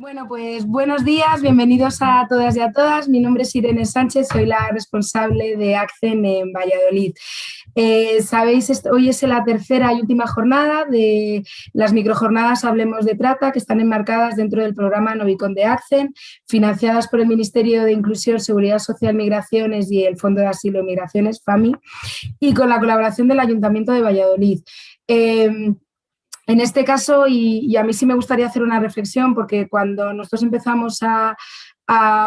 Bueno, pues buenos días, bienvenidos a todas y a todas. Mi nombre es Irene Sánchez, soy la responsable de ACCEN en Valladolid. Sabéis, hoy es la tercera y última jornada de las microjornadas Hablemos de Trata, que están enmarcadas dentro del programa Novicon de ACCEN, financiadas por el Ministerio de Inclusión, Seguridad Social, Migraciones y el Fondo de Asilo y Migraciones, FAMI, y con la colaboración del Ayuntamiento de Valladolid. En este caso, y a mí sí me gustaría hacer una reflexión, porque cuando nosotros empezamos a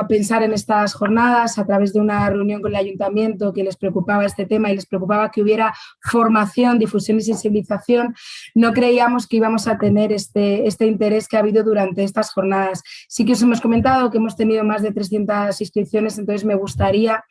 pensar en estas jornadas a través de una reunión con el ayuntamiento que les preocupaba este tema y les preocupaba que hubiera formación, difusión y sensibilización, no creíamos que íbamos a tener este interés que ha habido durante estas jornadas. Sí que os hemos comentado que hemos tenido más de 300 inscripciones, entonces me gustaría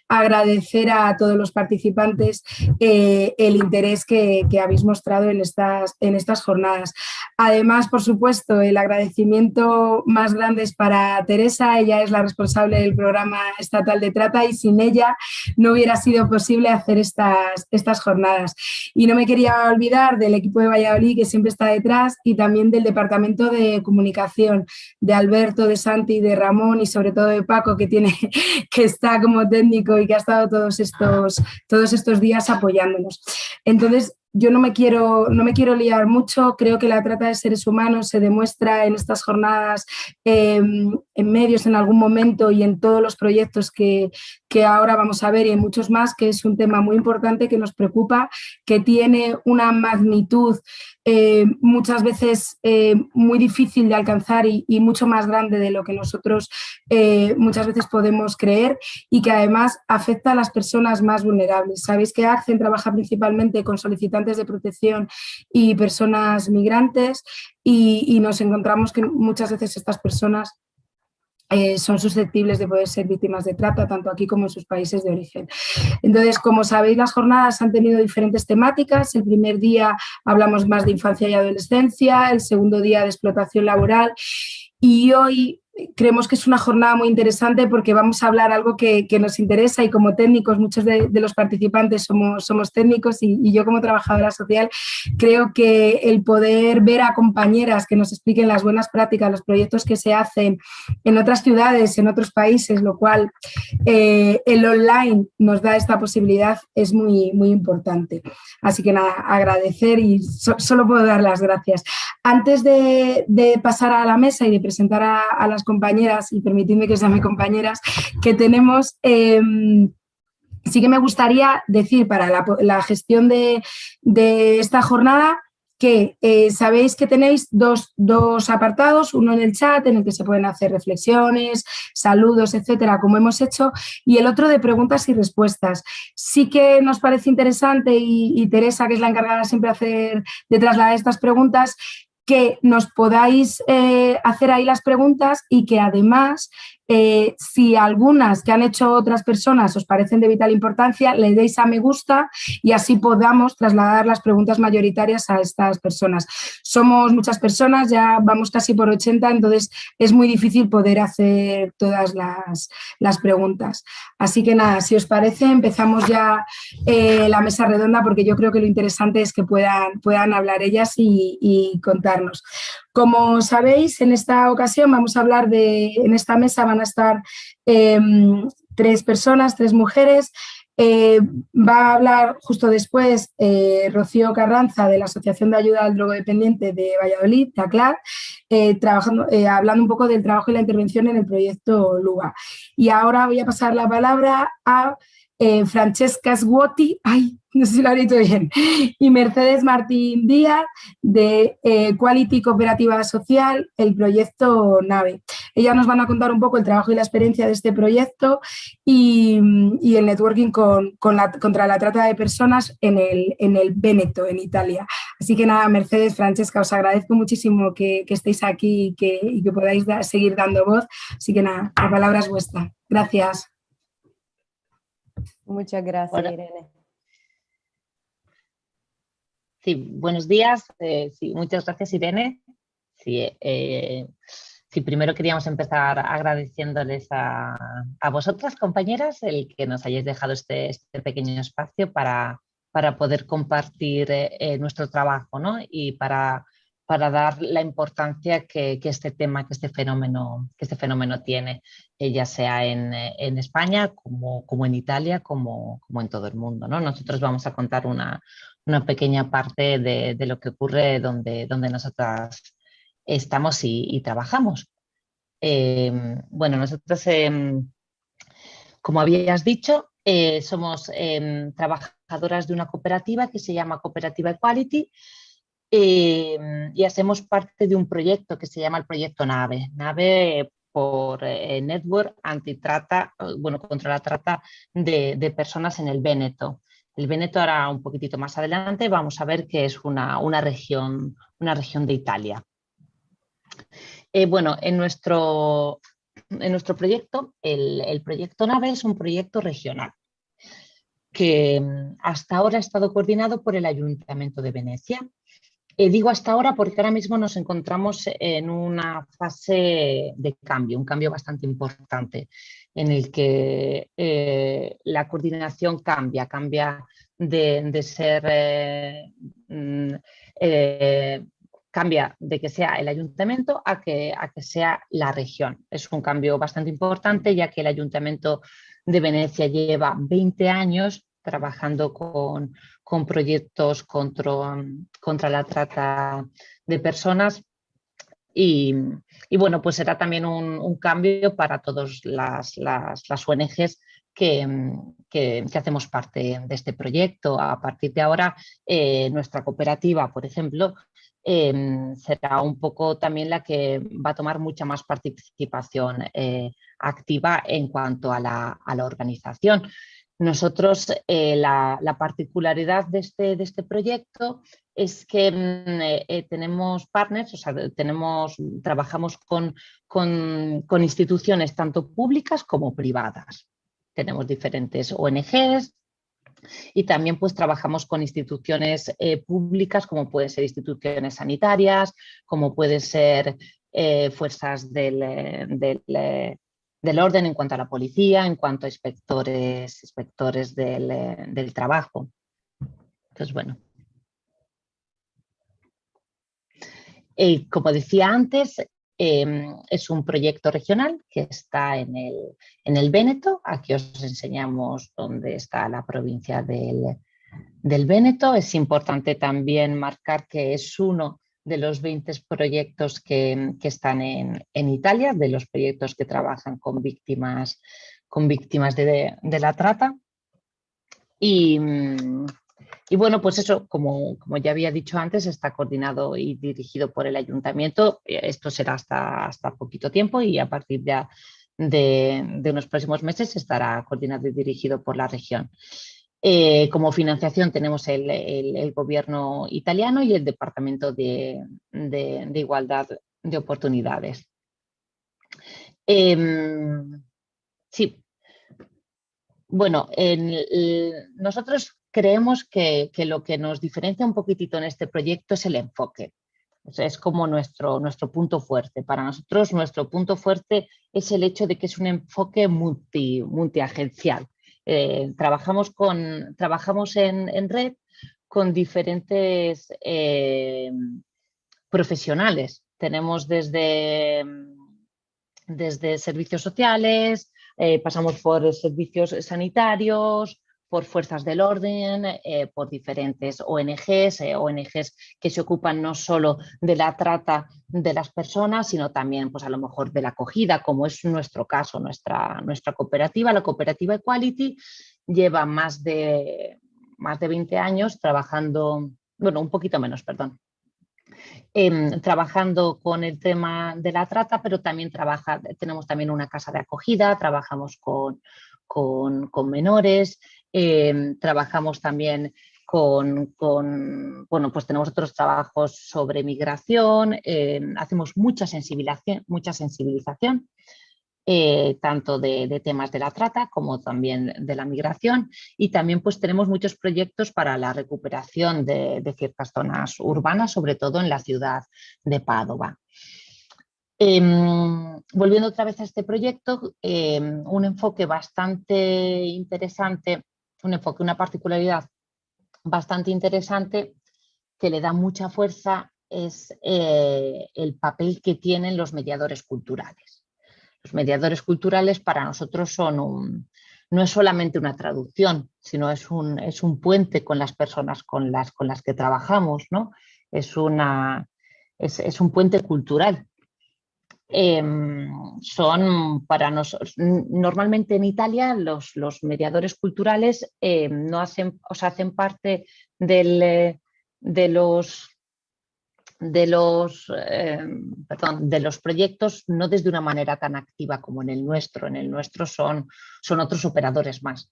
agradecer a todos los participantes el interés que habéis mostrado en estas jornadas. Además, por supuesto, el agradecimiento más grande es para Teresa. Ella es la responsable del programa estatal de trata y sin ella no hubiera sido posible hacer estas jornadas. Y no me quería olvidar del equipo de Valladolid, que siempre está detrás, y también del departamento de comunicación, de Alberto, de Santi, de Ramón y sobre todo de Paco, que está como técnico y que ha estado todos estos días apoyándonos. Entonces, yo no me quiero liar mucho. Creo que la trata de seres humanos se demuestra en estas jornadas, en medios en algún momento y en todos los proyectos que ahora vamos a ver y en muchos más, que es un tema muy importante que nos preocupa, que tiene una magnitud muchas veces muy difícil de alcanzar y mucho más grande de lo que nosotros muchas veces podemos creer, y que además afecta a las personas más vulnerables. Sabéis que ACCEN trabaja principalmente con solicitantes de protección y personas migrantes, y nos encontramos que muchas veces estas personas son susceptibles de poder ser víctimas de trata, tanto aquí como en sus países de origen. Entonces, como sabéis, las jornadas han tenido diferentes temáticas. El primer día hablamos más de infancia y adolescencia, el segundo día de explotación laboral, y hoy creemos que es una jornada muy interesante porque vamos a hablar algo que nos interesa, y como técnicos, muchos de los participantes somos técnicos, y yo como trabajadora social creo que el poder ver a compañeras que nos expliquen las buenas prácticas, los proyectos que se hacen en otras ciudades, en otros países, lo cual el online nos da esta posibilidad, es muy, muy importante. Así que nada, agradecer, y solo puedo dar las gracias. Antes de pasar a la mesa y de presentar a las compañeras, y permitidme que os llame compañeras, que tenemos, sí que me gustaría decir para la gestión de esta jornada que sabéis que tenéis dos apartados, uno en el chat en el que se pueden hacer reflexiones, saludos, etcétera, como hemos hecho, y el otro de preguntas y respuestas. Sí que nos parece interesante, y Teresa, que es la encargada siempre de trasladar estas preguntas, que nos podáis hacer ahí las preguntas, y que además, si algunas que han hecho otras personas os parecen de vital importancia, le deis a me gusta, y así podamos trasladar las preguntas mayoritarias a estas personas. Somos muchas personas, ya vamos casi por 80, entonces es muy difícil poder hacer todas las preguntas. Así que nada, si os parece, empezamos ya la mesa redonda, porque yo creo que lo interesante es que puedan hablar ellas y contarnos. Como sabéis, en esta ocasión vamos a hablar en esta mesa van a estar 3 personas, 3 mujeres. Va a hablar justo después Rocío Carranza, de la Asociación de Ayuda al Drogodependiente de Valladolid, de ACLAD, hablando un poco del trabajo y la intervención en el proyecto LUA. Y ahora voy a pasar la palabra a Francesca Sguoti, no sé si lo he dicho bien, y Mercedes Martín Díaz, de Quality Cooperativa Social, el proyecto NAVE. Ellas nos van a contar un poco el trabajo y la experiencia de este proyecto y el networking contra la trata de personas en el Véneto, en Italia. Así que nada, Mercedes, Francesca, os agradezco muchísimo que estéis aquí y que podáis seguir dando voz. Así que nada, la palabra es vuestra. Gracias. Muchas gracias, Irene. Sí, buenos días. Sí, muchas gracias, Irene. Sí, primero queríamos empezar agradeciéndoles a vosotras, compañeras, el que nos hayáis dejado este pequeño espacio para poder compartir nuestro trabajo, ¿no? Y para para dar la importancia que este tema, que este fenómeno tiene, ya sea en España como en Italia, como en todo el mundo, ¿no? Nosotros vamos a contar una pequeña parte de lo que ocurre donde nosotras estamos y trabajamos. Bueno, nosotros, como habías dicho, somos trabajadoras de una cooperativa que se llama Cooperativa Equality, y hacemos parte de un proyecto que se llama el proyecto NAVE. NAVE por Network Antitrata, bueno, contra la trata de personas en el Véneto. El Véneto, ahora un poquitito más adelante, vamos a ver que es una región de Italia. Bueno, en nuestro proyecto, el proyecto NAVE es un proyecto regional que hasta ahora ha estado coordinado por el Ayuntamiento de Venecia. Digo hasta ahora porque ahora mismo nos encontramos en una fase de cambio, un cambio bastante importante, en el que la coordinación cambia de ser cambia de que sea el ayuntamiento a que sea la región. Es un cambio bastante importante, ya que el Ayuntamiento de Venecia lleva 20 años trabajando con proyectos contra la trata de personas y bueno, pues será también un cambio para todas las ONGs que hacemos parte de este proyecto. A partir de ahora, nuestra cooperativa, por ejemplo, será un poco también la que va a tomar mucha más participación activa en cuanto a la organización. Nosotros, la particularidad de este proyecto es que tenemos partners, o sea, trabajamos con instituciones tanto públicas como privadas. Tenemos diferentes ONGs y también pues trabajamos con instituciones públicas, como pueden ser instituciones sanitarias, como pueden ser fuerzas del orden en cuanto a la policía, en cuanto a inspectores del trabajo. Entonces, bueno. Como decía antes, es un proyecto regional que está en el Véneto. Aquí os enseñamos dónde está la provincia del Véneto. Es importante también marcar que es uno de los 20 proyectos que están en Italia, de los proyectos que trabajan con víctimas de la trata. Y bueno, pues eso, como ya había dicho antes, está coordinado y dirigido por el ayuntamiento. Esto será hasta poquito tiempo y a partir de unos próximos meses estará coordinado y dirigido por la región. Como financiación tenemos el gobierno italiano y el Departamento de Igualdad de Oportunidades. Sí. Bueno, nosotros creemos que lo que nos diferencia un poquitito en este proyecto es el enfoque. O sea, es como nuestro punto fuerte. Para nosotros, nuestro punto fuerte es el hecho de que es un enfoque multiagencial. Trabajamos en red con diferentes profesionales. Tenemos desde servicios sociales, pasamos por servicios sanitarios, por fuerzas del orden, por diferentes ONGs, ONGs que se ocupan no solo de la trata de las personas, sino también pues, a lo mejor de la acogida, como es nuestro caso, nuestra cooperativa, la cooperativa Equality, lleva más de 20 años trabajando, bueno, un poquito menos, perdón. Trabajando con el tema de la trata, pero también tenemos también una casa de acogida, trabajamos con menores, trabajamos también bueno, pues tenemos otros trabajos sobre migración, hacemos mucha sensibilización. Tanto de temas de la trata como también de la migración, y también pues tenemos muchos proyectos para la recuperación de ciertas zonas urbanas, sobre todo en la ciudad de Padova. Volviendo otra vez a este proyecto, un enfoque bastante interesante, una particularidad bastante interesante que le da mucha fuerza el papel que tienen los mediadores culturales. Los mediadores culturales para nosotros no es solamente una traducción, sino es un puente con las personas con las que trabajamos, ¿no? Es un puente cultural. Son para nosotros, normalmente en Italia los mediadores culturales no hacen, o sea, hacen parte de los proyectos no desde una manera tan activa como en el nuestro. En el nuestro son otros operadores más.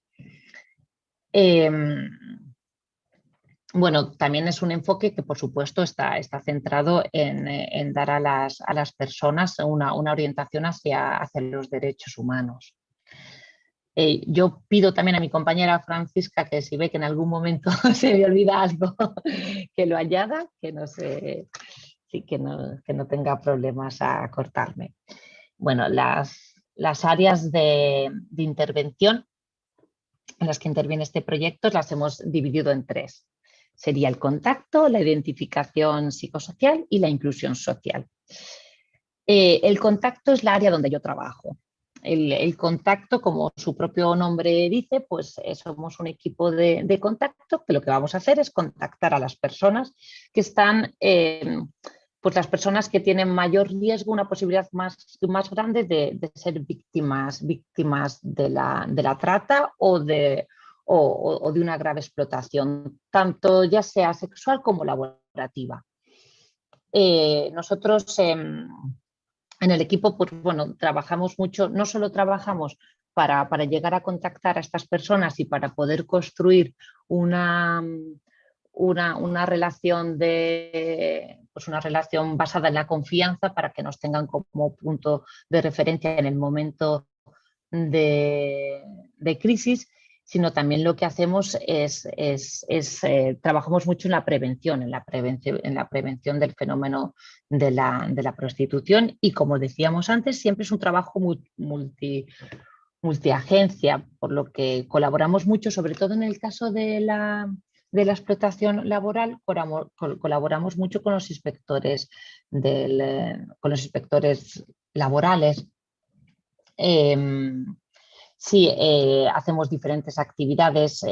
Bueno, también es un enfoque que por supuesto está centrado en dar a las personas una orientación hacia los derechos humanos. Yo pido también a mi compañera Francisca que si ve que en algún momento se me olvida algo, que lo añada, que no tenga problemas a cortarme. Bueno, las áreas de intervención en las que interviene este proyecto las hemos dividido en 3. Sería el contacto, la identificación psicosocial y la inclusión social. El contacto es la área donde yo trabajo. El contacto, como su propio nombre dice, pues somos un equipo de contacto que lo que vamos a hacer es contactar a las personas que están, pues las personas que tienen mayor riesgo, una posibilidad más grande de ser víctimas de la trata o de una grave explotación, tanto ya sea sexual como laborativa. Nosotros en el equipo, pues bueno, trabajamos mucho, no solo trabajamos para llegar a contactar a estas personas y para poder construir una relación una relación basada en la confianza para que nos tengan como punto de referencia en el momento de crisis, sino también lo que hacemos es trabajamos mucho en la prevención del fenómeno de la prostitución y, como decíamos antes, siempre es un trabajo multiagencia, por lo que colaboramos mucho, sobre todo en el caso de la explotación laboral, colaboramos mucho con los inspectores laborales. Sí, hacemos diferentes actividades,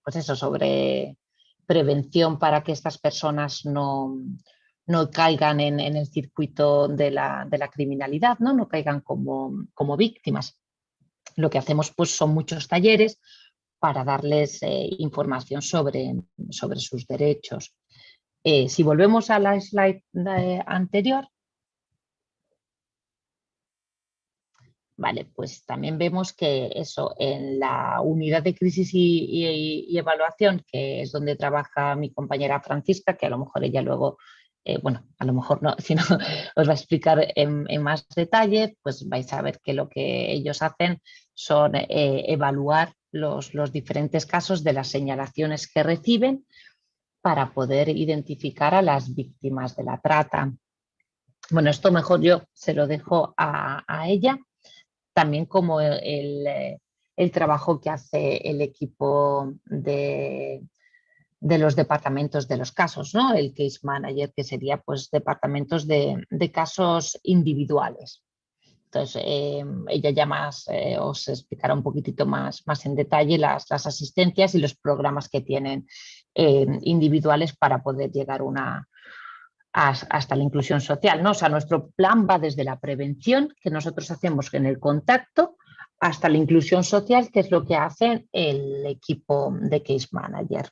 pues eso, sobre prevención para que estas personas no caigan en el circuito de la criminalidad, no caigan como víctimas. Lo que hacemos pues son muchos talleres para darles información sobre sus derechos. Si volvemos a la slide anterior, vale, pues también vemos que eso, en la unidad de crisis y evaluación, que es donde trabaja mi compañera Francisca, que a lo mejor ella luego, bueno, a lo mejor no, sino os va a explicar en más detalle, pues vais a ver que lo que ellos hacen son evaluar los diferentes casos de las señalaciones que reciben para poder identificar a las víctimas de la trata. Bueno, esto mejor yo se lo dejo a ella. También como el trabajo que hace el equipo de los departamentos de los casos, ¿no? El case manager, que sería pues departamentos de casos individuales. Entonces, ella ya os explicará un poquitito más en detalle las asistencias y los programas que tienen individuales para poder llegar hasta la inclusión social, ¿no? O sea, nuestro plan va desde la prevención que nosotros hacemos en el contacto hasta la inclusión social, que es lo que hace el equipo de case manager.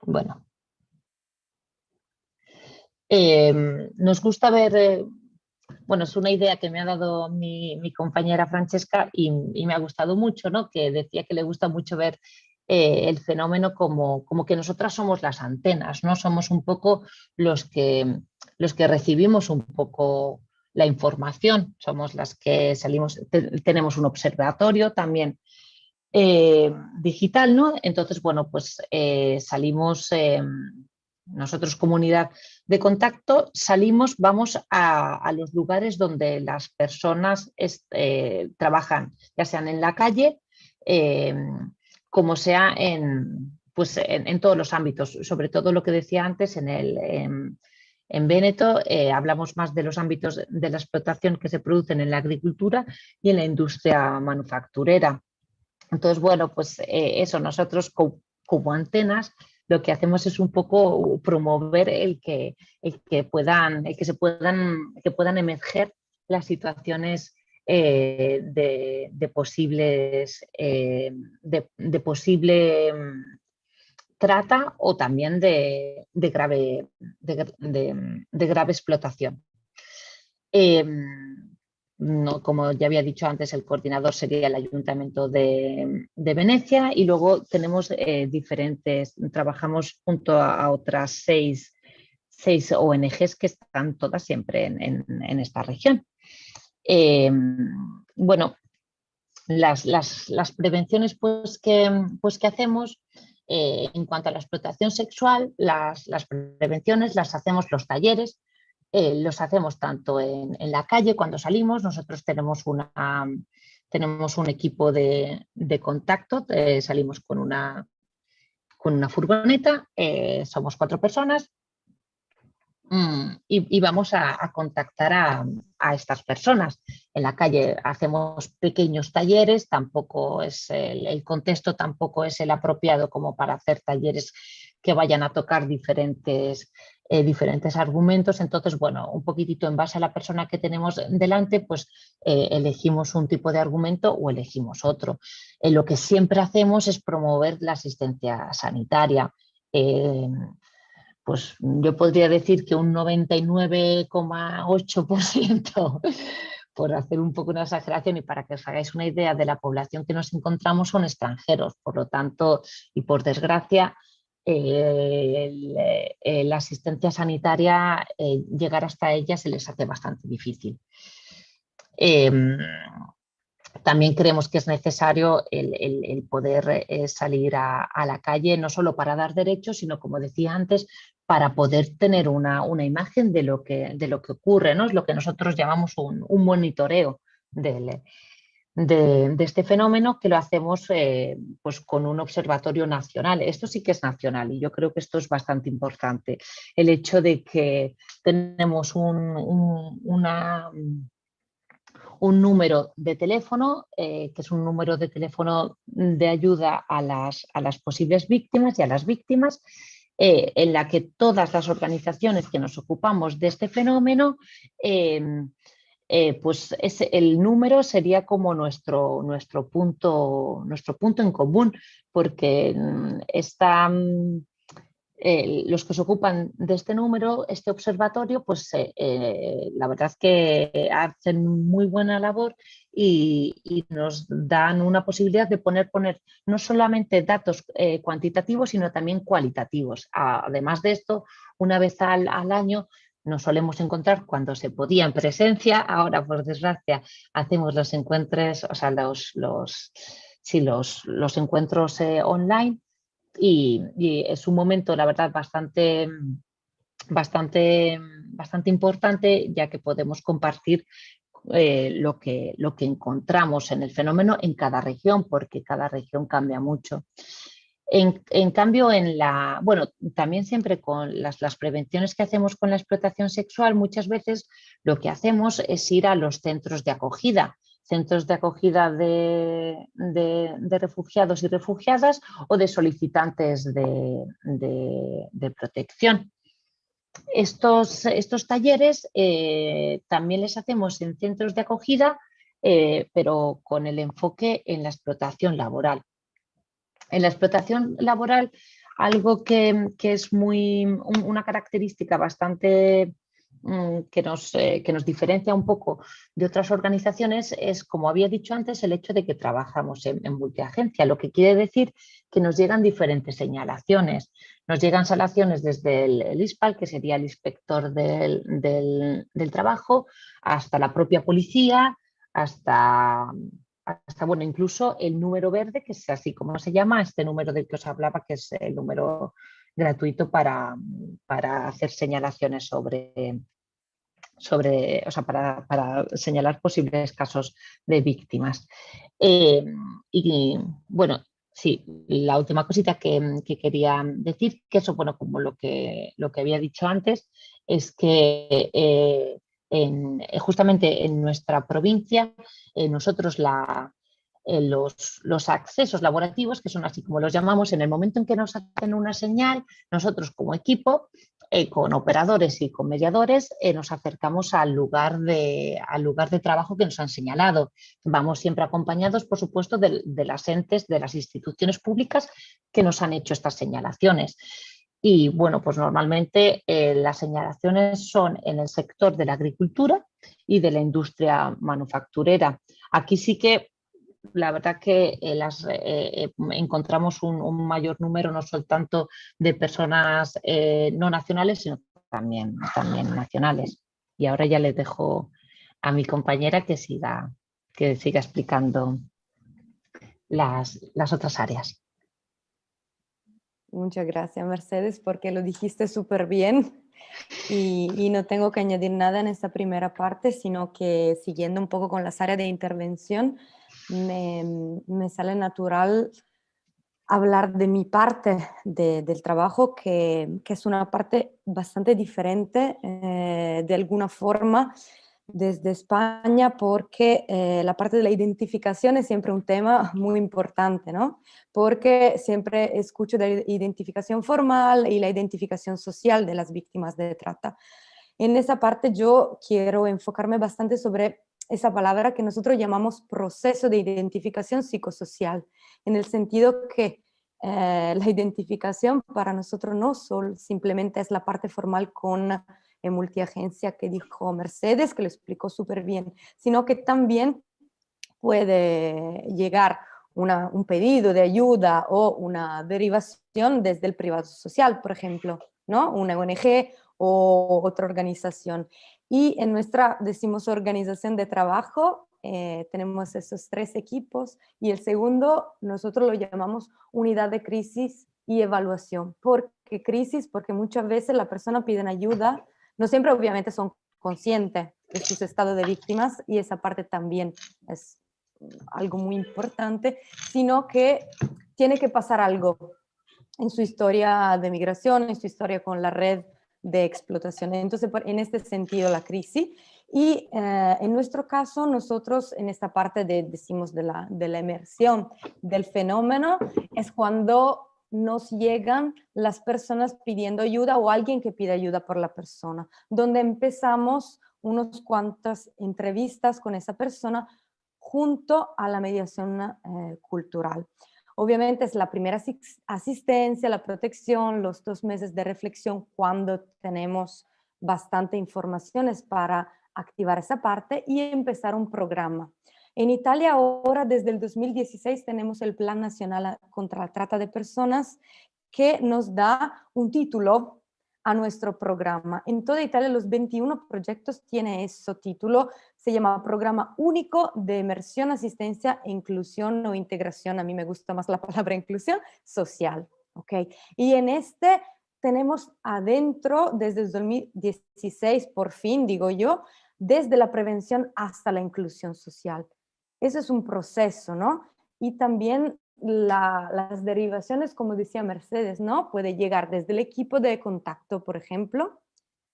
Bueno, nos gusta ver, bueno, es una idea que me ha dado mi compañera Francesca y me ha gustado mucho, ¿no? Que decía que le gusta mucho ver el fenómeno como que nosotras somos las antenas, ¿no? Somos un poco los que recibimos un poco la información, somos las que salimos, tenemos un observatorio también digital, ¿no? Entonces, bueno, pues salimos, nosotros comunidad de contacto, vamos a los lugares donde las personas trabajan, ya sean en la calle, como sea en pues en todos los ámbitos, sobre todo lo que decía antes en Véneto, hablamos más de los ámbitos de la explotación que se producen en la agricultura y en la industria manufacturera. Entonces, bueno, pues eso, nosotros como antenas lo que hacemos es un poco promover que puedan emerger las situaciones de posibles de posible trata o también de grave explotación. No, como ya había dicho antes, el coordinador sería el Ayuntamiento de Venecia y luego tenemos trabajamos junto a otras seis ONGs que están todas siempre en esta región. Bueno, las prevenciones pues que hacemos en cuanto a la explotación sexual, las prevenciones las hacemos los talleres. Los hacemos tanto en la calle cuando salimos. Nosotros tenemos un equipo de contacto, salimos con una furgoneta, somos 4 personas y vamos a contactar a estas personas. En la calle hacemos pequeños talleres, tampoco es el contexto tampoco es el apropiado como para hacer talleres que vayan a tocar diferentes argumentos. Entonces, bueno, un poquitito en base a la persona que tenemos delante, pues elegimos un tipo de argumento o elegimos otro. Lo que siempre hacemos es promover la asistencia sanitaria. Pues yo podría decir que un 99,8%, por hacer un poco una exageración y para que os hagáis una idea de la población que nos encontramos, son extranjeros. Por lo tanto, y por desgracia, la asistencia sanitaria, llegar hasta ella se les hace bastante difícil. También creemos que es necesario el poder salir a la calle, no solo para dar derechos, sino, como decía antes, para poder tener una imagen de lo que ocurre, ¿no? Es lo que nosotros llamamos un monitoreo de este fenómeno, que lo hacemos pues con un observatorio nacional. Esto sí que es nacional y yo creo que esto es bastante importante. El hecho de que tenemos un número de teléfono, que es un número de teléfono de ayuda a las posibles víctimas y a las víctimas, en la que todas las organizaciones que nos ocupamos de este fenómeno, pues el número sería como nuestro punto en común, porque los que se ocupan de este número, este observatorio, pues la verdad es que hacen muy buena labor y nos dan una posibilidad de poner no solamente datos cuantitativos, sino también cualitativos. Además de esto, una vez al año nos solemos encontrar, cuando se podía en presencia, ahora por desgracia hacemos los encuentros, o sea, los encuentros online. Y es un momento, la verdad, bastante importante, ya que podemos compartir lo que encontramos en el fenómeno en cada región, porque cada región cambia mucho. En cambio, bueno, también siempre con las prevenciones que hacemos con la explotación sexual, muchas veces lo que hacemos es ir a los centros de acogida de refugiados y refugiadas o de solicitantes de protección. Estos talleres también les hacemos en centros de acogida, pero con el enfoque en la explotación laboral. En la explotación laboral, algo que es una característica bastante que nos diferencia un poco de otras organizaciones es, como había dicho antes, el hecho de que trabajamos en multiagencia, lo que quiere decir que nos llegan diferentes señalaciones. Nos llegan señalaciones desde el ISPAL, que sería el inspector del trabajo, hasta la propia policía, hasta bueno, incluso el número verde, que es así como se llama, este número del que os hablaba, que es el número gratuito para hacer señalaciones o sea, para señalar posibles casos de víctimas. Y bueno, Sí, la última cosita que quería decir, que eso, bueno, como lo que había dicho antes, es que justamente en nuestra provincia, nosotros los accesos laborativos, que son así como los llamamos, en el momento en que nos hacen una señal, nosotros como equipo, con operadores y con mediadores, nos acercamos al lugar de trabajo que nos han señalado. Vamos siempre acompañados, por supuesto, de las entes, de las instituciones públicas que nos han hecho estas señalaciones. Y bueno, pues normalmente las señalaciones son en el sector de la agricultura y de la industria manufacturera. Aquí sí que la verdad que encontramos un mayor número, no solo tanto de personas no nacionales, sino también nacionales. Y ahora ya les dejo a mi compañera que siga explicando las otras áreas. Muchas gracias, Mercedes, porque lo dijiste súper bien y no tengo que añadir nada en esta primera parte, sino que siguiendo un poco con las áreas de intervención, me sale natural hablar de mi parte del trabajo, que es una parte bastante diferente de alguna forma desde España, porque la parte de la identificación es siempre un tema muy importante, ¿no? Porque siempre escucho de la identificación formal y la identificación social de las víctimas de trata. En esa parte yo quiero enfocarme bastante sobre esa palabra que nosotros llamamos proceso de identificación psicosocial, en el sentido que la identificación para nosotros no solo simplemente es la parte formal con multiagencia que dijo Mercedes, que lo explicó súper bien, sino que también puede llegar un pedido de ayuda o una derivación desde el privado social, por ejemplo, ¿no? Una ONG o otra organización. Y en nuestra, decimos, organización de trabajo, tenemos esos 3 equipos y el segundo nosotros lo llamamos unidad de crisis y evaluación. ¿Por qué crisis? Porque muchas veces la persona pide ayuda, no siempre obviamente son conscientes de sus estados de víctimas y esa parte también es algo muy importante, sino que tiene que pasar algo en su historia de migración, en su historia con la red de explotación. Entonces, en este sentido, la crisis. Y en nuestro caso, nosotros en esta parte decimos de la emersión del fenómeno, es cuando nos llegan las personas pidiendo ayuda o alguien que pide ayuda por la persona, donde empezamos unos cuantas entrevistas con esa persona junto a la mediación cultural. Obviamente es la primera asistencia, la protección, los 2 meses de reflexión cuando tenemos bastante informaciones para activar esa parte y empezar un programa. En Italia ahora, desde el 2016, tenemos el Plan Nacional contra la Trata de Personas que nos da un título a nuestro programa. En toda Italia los 21 proyectos tienen ese título, se llama Programa Único de Inmersión, Asistencia e Inclusión o Integración, a mí me gusta más la palabra inclusión, social. ¿Okay? Y en este tenemos adentro, desde el 2016, por fin, digo yo, desde la prevención hasta la inclusión social. Eso es un proceso, ¿no? Y también las derivaciones, como decía Mercedes, ¿no? Puede llegar desde el equipo de contacto, por ejemplo,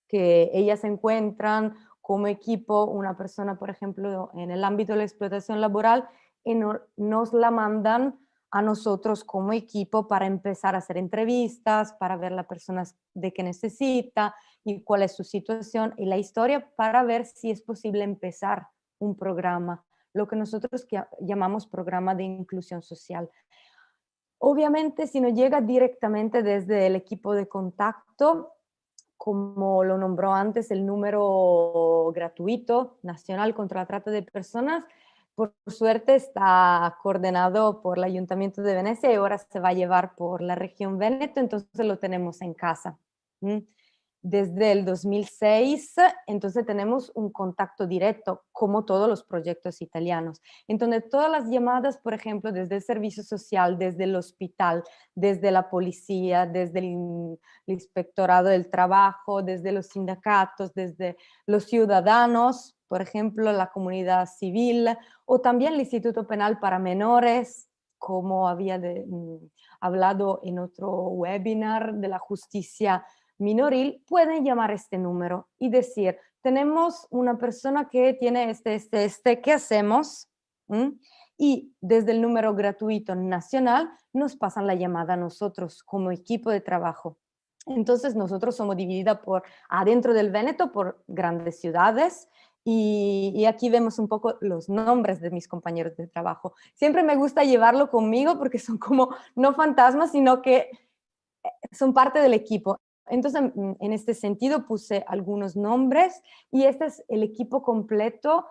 que ellas encuentran como equipo una persona, por ejemplo, en el ámbito de la explotación laboral y nos la mandan a nosotros como equipo para empezar a hacer entrevistas, para ver la persona de qué necesita y cuál es su situación y la historia para ver si es posible empezar un programa, lo que nosotros llamamos programa de inclusión social. Obviamente, si no llega directamente desde el equipo de contacto, como lo nombró antes, el número gratuito nacional contra la trata de personas, por suerte está coordinado por el Ayuntamiento de Venecia y ahora se va a llevar por la región Véneto, entonces lo tenemos en casa. Desde el 2006, entonces tenemos un contacto directo, como todos los proyectos italianos. Entonces, todas las llamadas, por ejemplo, desde el servicio social, desde el hospital, desde la policía, desde el inspectorado del trabajo, desde los sindicatos, desde los ciudadanos, por ejemplo, la comunidad civil, o también el Instituto Penal para Menores, como había hablado en otro webinar de la justicia minoril, pueden llamar este número y decir, tenemos una persona que tiene ¿qué hacemos? Y desde el número gratuito nacional nos pasan la llamada a nosotros como equipo de trabajo. Entonces nosotros somos dividida por adentro del Véneto por grandes ciudades y aquí vemos un poco los nombres de mis compañeros de trabajo. Siempre me gusta llevarlo conmigo porque son como no fantasmas, sino que son parte del equipo. Entonces, en este sentido puse algunos nombres y este es el equipo completo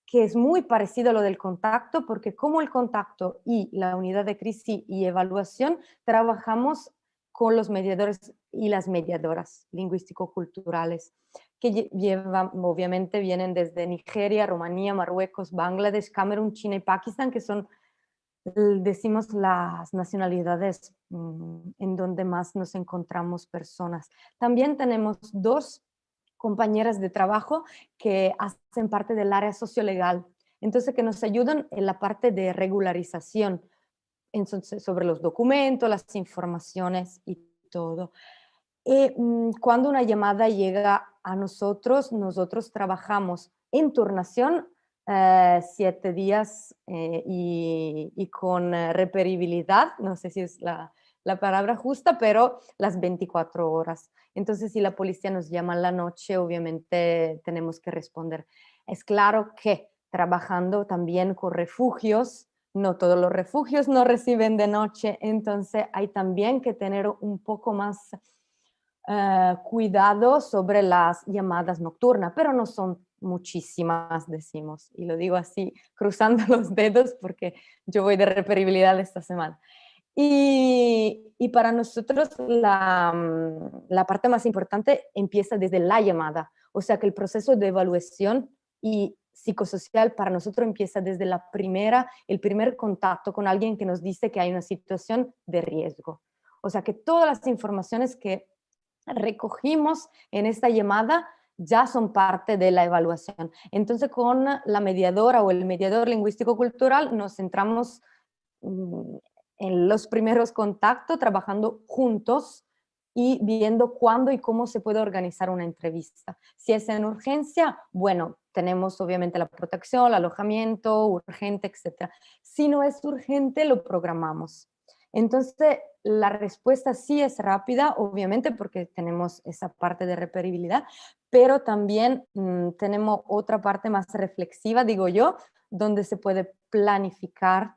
que es muy parecido a lo del contacto, porque como el contacto y la unidad de crisis y evaluación, trabajamos con los mediadores y las mediadoras lingüístico-culturales, que obviamente vienen desde Nigeria, Rumanía, Marruecos, Bangladesh, Camerún, China y Pakistán, que son, decimos, las nacionalidades en donde más nos encontramos personas. También tenemos 2 compañeras de trabajo que hacen parte del área sociolegal, entonces que nos ayudan en la parte de regularización sobre los documentos, las informaciones y todo. Y cuando una llamada llega a nosotros, nosotros trabajamos en turnación 7 días y con reperibilidad, no sé si es la palabra justa, pero las 24 horas. Entonces, si la policía nos llama en la noche, obviamente tenemos que responder. Es claro que trabajando también con refugios, no todos los refugios no reciben de noche, entonces hay también que tener un poco más cuidado sobre las llamadas nocturnas, pero no son muchísimas, decimos, y lo digo así, cruzando los dedos porque yo voy de reperibilidad esta semana. Y para nosotros la parte más importante empieza desde la llamada, o sea que el proceso de evaluación y psicosocial para nosotros empieza desde el primer contacto con alguien que nos dice que hay una situación de riesgo. O sea que todas las informaciones que recogimos en esta llamada ya son parte de la evaluación. Entonces con la mediadora o el mediador lingüístico-cultural nos centramos en los primeros contactos, trabajando juntos y viendo cuándo y cómo se puede organizar una entrevista. Si es en urgencia, bueno, tenemos obviamente la protección, el alojamiento, urgente, etc. Si no es urgente, lo programamos. Entonces, la respuesta sí es rápida, obviamente, porque tenemos esa parte de reperibilidad, pero también tenemos otra parte más reflexiva, digo yo, donde se puede planificar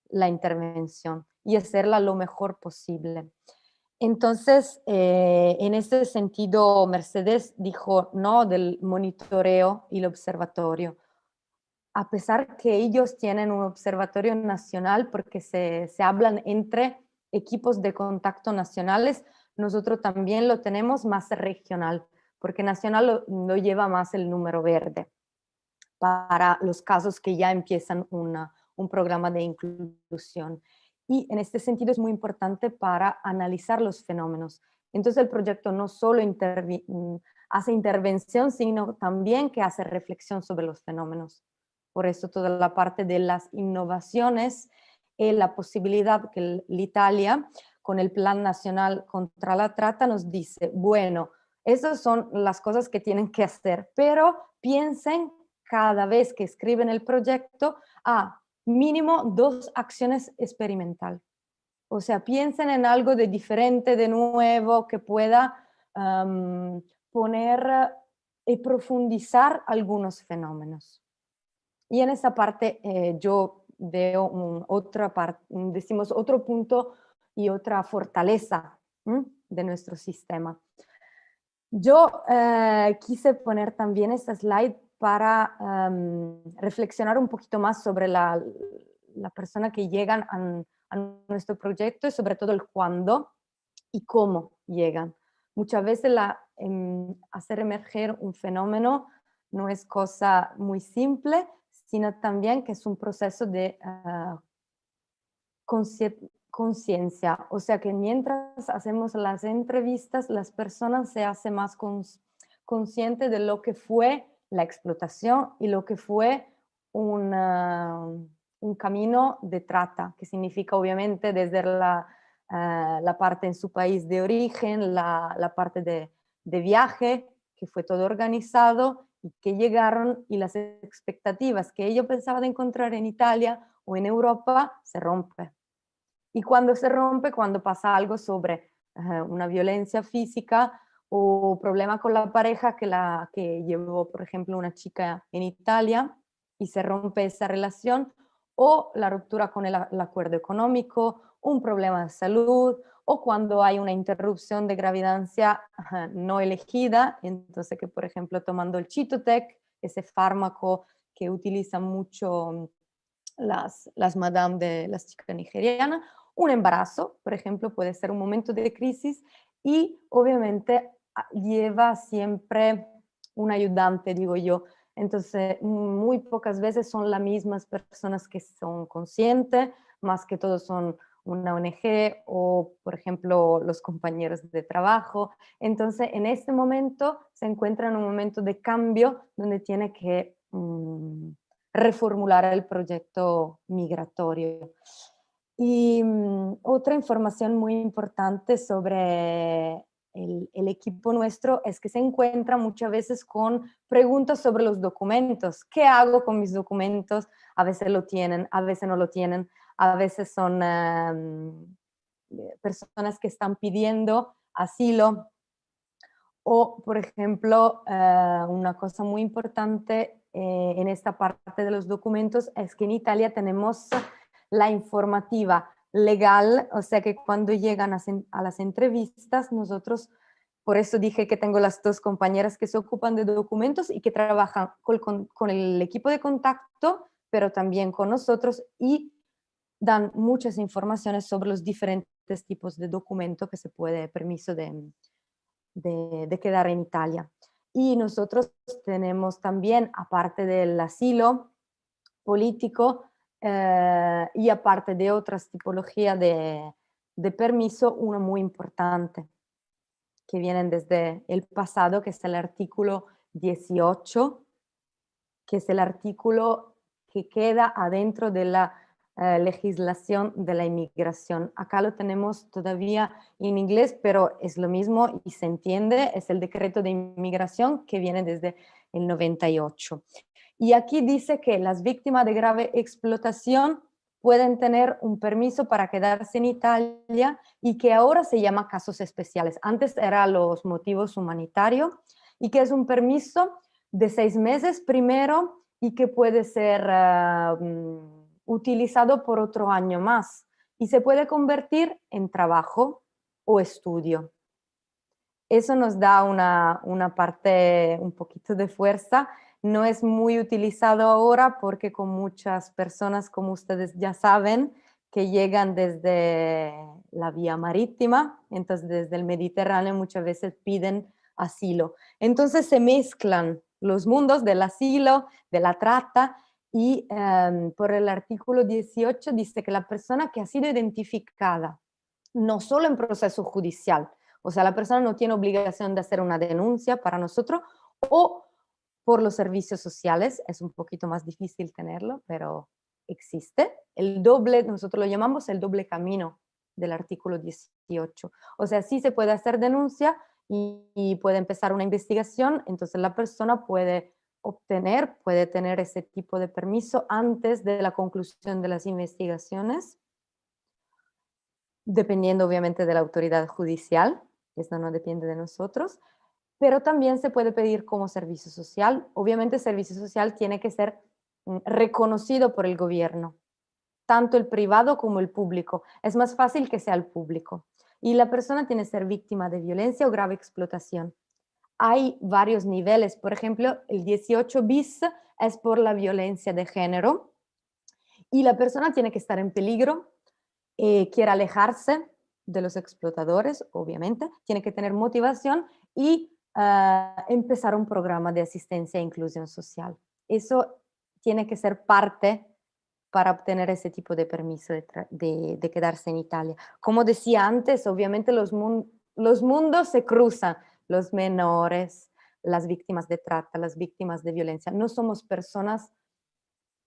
la intervención y hacerla lo mejor posible. Entonces, en ese sentido, Mercedes dijo no del monitoreo y el observatorio. A pesar que ellos tienen un observatorio nacional porque se hablan entre equipos de contacto nacionales, nosotros también lo tenemos más regional, porque nacional lo lleva más el número verde para los casos que ya empiezan un programa de inclusión. Y en este sentido es muy importante para analizar los fenómenos. Entonces el proyecto no solo hace intervención, sino también que hace reflexión sobre los fenómenos. Por eso toda la parte de las innovaciones y la posibilidad que l'Italia, con el Plan Nacional contra la Trata, nos dice, bueno, esas son las cosas que tienen que hacer, pero piensen cada vez que escriben el proyecto a mínimo 2 acciones experimentales. O sea, piensen en algo de diferente, de nuevo, que pueda poner y profundizar algunos fenómenos. Y en esa parte yo veo decimos otro punto y otra fortaleza de nuestro sistema. Yo quise poner también esta slide para reflexionar un poquito más sobre la persona que llegan a nuestro proyecto y sobre todo el cuándo y cómo llegan. Muchas veces hacer emerger un fenómeno no es cosa muy simple, sino también que es un proceso de conciencia. O sea que mientras hacemos las entrevistas, las personas se hacen más conscientes de lo que fue la explotación y lo que fue un un camino de trata, que significa obviamente desde la parte en su país de origen, la parte de viaje, que fue todo organizado y que llegaron y las expectativas que ellos pensaban de encontrar en Italia o en Europa se rompen. Y cuando se rompe, cuando pasa algo sobre una violencia física o problema con la pareja que llevó, por ejemplo, una chica en Italia y se rompe esa relación, o la ruptura con el acuerdo económico, un problema de salud, o cuando hay una interrupción de gravidancia no elegida, entonces que por ejemplo tomando el Chitotec, ese fármaco que utilizan mucho las madame de las chicas nigerianas, un embarazo, por ejemplo, puede ser un momento de crisis y obviamente lleva siempre un ayudante, digo yo. Entonces, muy pocas veces son las mismas personas que son conscientes, más que todo son una ONG o, por ejemplo, los compañeros de trabajo. Entonces, en este momento se encuentra en un momento de cambio donde tiene que reformular el proyecto migratorio. Y otra información muy importante sobre el equipo nuestro es que se encuentra muchas veces con preguntas sobre los documentos. ¿Qué hago con mis documentos? A veces lo tienen, a veces no lo tienen, a veces son personas que están pidiendo asilo. O, por ejemplo, una cosa muy importante en esta parte de los documentos es que en Italia tenemos la informativa legal, o sea que cuando llegan a las entrevistas, nosotros, por eso dije que tengo las dos compañeras que se ocupan de documentos y que trabajan con el equipo de contacto, pero también con nosotros y dan muchas informaciones sobre los diferentes tipos de documentos que se puede permiso de quedar en Italia. Y nosotros tenemos también, aparte del asilo político y aparte de otras tipologías de permiso, uno muy importante, que vienen desde el pasado, que es el artículo 18, que es el artículo que queda adentro de la legislación de la inmigración. Acá lo tenemos todavía en inglés, pero es lo mismo y se entiende, es el decreto de inmigración que viene desde el 98. Y aquí dice que las víctimas de grave explotación pueden tener un permiso para quedarse en Italia y que ahora se llama casos especiales. Antes era los motivos humanitarios y que es un permiso de 6 meses primero y que puede ser utilizado por otro año más y se puede convertir en trabajo o estudio. Eso nos da una parte, un poquito de fuerza. No es muy utilizado ahora porque con muchas personas, como ustedes ya saben, que llegan desde la vía marítima, entonces desde el Mediterráneo muchas veces piden asilo. Entonces se mezclan los mundos del asilo, de la trata, y por el artículo 18 dice que la persona que ha sido identificada, no solo en proceso judicial, o sea, la persona no tiene obligación de hacer una denuncia para nosotros, o por los servicios sociales, es un poquito más difícil tenerlo, pero existe. El doble, nosotros lo llamamos el doble camino del artículo 18. O sea, sí se puede hacer denuncia y puede empezar una investigación, entonces la persona puede puede tener ese tipo de permiso antes de la conclusión de las investigaciones, dependiendo obviamente de la autoridad judicial, esto no depende de nosotros, pero también se puede pedir como servicio social. Obviamente el servicio social tiene que ser reconocido por el gobierno, tanto el privado como el público. Es más fácil que sea el público. Y la persona tiene que ser víctima de violencia o grave explotación. Hay varios niveles, por ejemplo, el 18 bis es por la violencia de género y la persona tiene que estar en peligro, quiere alejarse de los explotadores, obviamente, tiene que tener motivación y empezar un programa de asistencia e inclusión social. Eso tiene que ser parte para obtener ese tipo de permiso de quedarse en Italia. Como decía antes, obviamente los mundos se cruzan, los menores, las víctimas de trata, las víctimas de violencia. No somos personas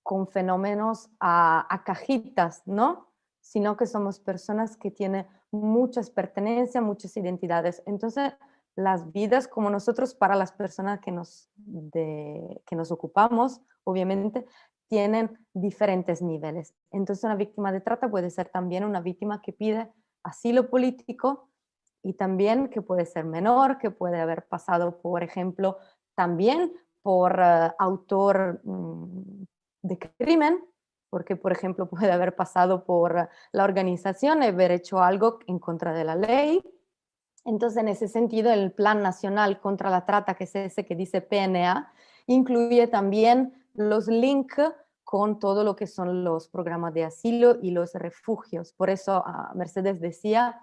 con fenómenos a cajitas, ¿no? Sino que somos personas que tienen muchas pertenencias, muchas identidades. Entonces, las vidas como nosotros, para las personas que nos ocupamos, obviamente, tienen diferentes niveles. Entonces, una víctima de trata puede ser también una víctima que pide asilo político y también que puede ser menor, que puede haber pasado, por ejemplo, también por autor de crimen, porque, por ejemplo, puede haber pasado por la organización y haber hecho algo en contra de la ley. Entonces, en ese sentido, el Plan Nacional contra la Trata, que es ese que dice PNA, incluye también los links con todo lo que son los programas de asilo y los refugios. Por eso Mercedes decía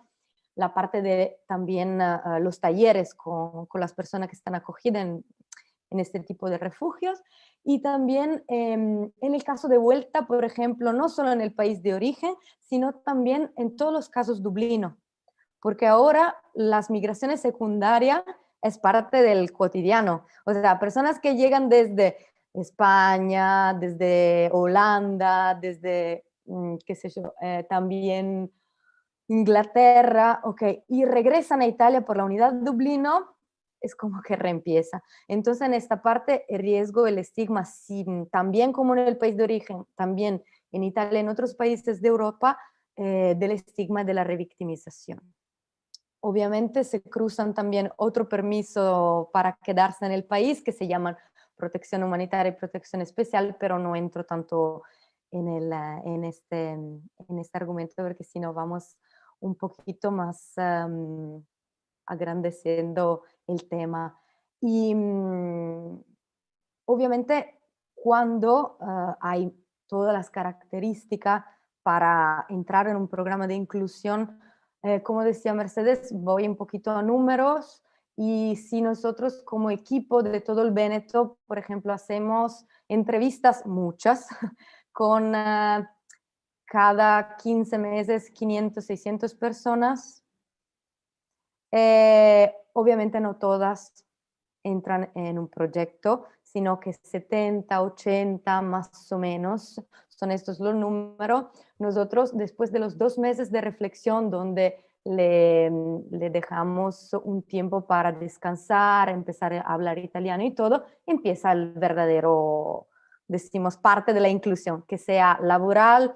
la parte de también los talleres con las personas que están acogidas en este tipo de refugios, y también en el caso de vuelta, por ejemplo, no solo en el país de origen, sino también en todos los casos Dublino, porque ahora las migraciones secundarias es parte del cotidiano. O sea, personas que llegan desde España, desde Holanda, desde, qué sé yo, también Inglaterra, ok, y regresan a Italia por la unidad Dublino, es como que reempieza. Entonces, en esta parte, el riesgo, el estigma, también como en el país de origen, también en Italia, en otros países de Europa, del estigma de la revictimización. Obviamente se cruzan también otro permiso para quedarse en el país que se llaman protección humanitaria y protección especial, pero no entro tanto en este argumento porque si no vamos un poquito más agrandeciendo el tema. Y obviamente cuando hay todas las características para entrar en un programa de inclusión, como decía Mercedes, voy un poquito a números, y si nosotros como equipo de todo el Véneto, por ejemplo, hacemos entrevistas, muchas, con cada 15 meses 500, 600 personas, obviamente no todas entran en un proyecto, sino que 70, 80 más o menos, son estos los números. Nosotros, después de los 2 meses de reflexión, donde le dejamos un tiempo para descansar, empezar a hablar italiano y todo, empieza el verdadero, decimos, parte de la inclusión, que sea laboral,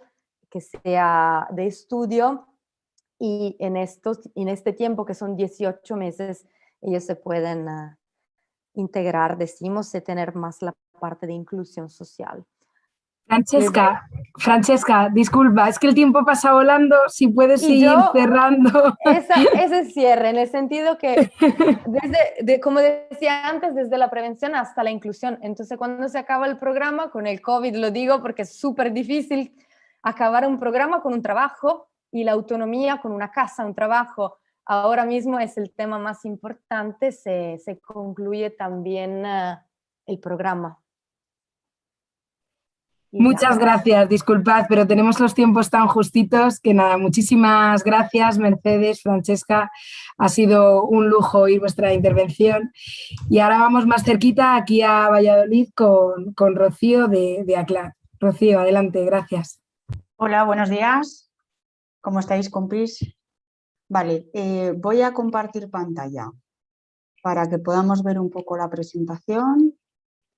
que sea de estudio, y en este tiempo, que son 18 meses, ellos se pueden integrar, decimos, y tener más la parte de inclusión social. Francesca, disculpa, es que el tiempo pasa volando, si puedes seguir cerrando. Ese cierre, en el sentido que, como decía antes, desde la prevención hasta la inclusión. Entonces, cuando se acaba el programa, con el COVID lo digo porque es súper difícil acabar un programa con un trabajo, y la autonomía con una casa, un trabajo. Ahora mismo es el tema más importante, se concluye también el programa. Muchas gracias, disculpad, pero tenemos los tiempos tan justitos que nada, muchísimas gracias, Mercedes, Francesca, ha sido un lujo oír vuestra intervención. Y ahora vamos más cerquita, aquí a Valladolid, con Rocío de ACLAD. Rocío, adelante, gracias. Hola, buenos días. ¿Cómo estáis, compis? Vale, voy a compartir pantalla para que podamos ver un poco la presentación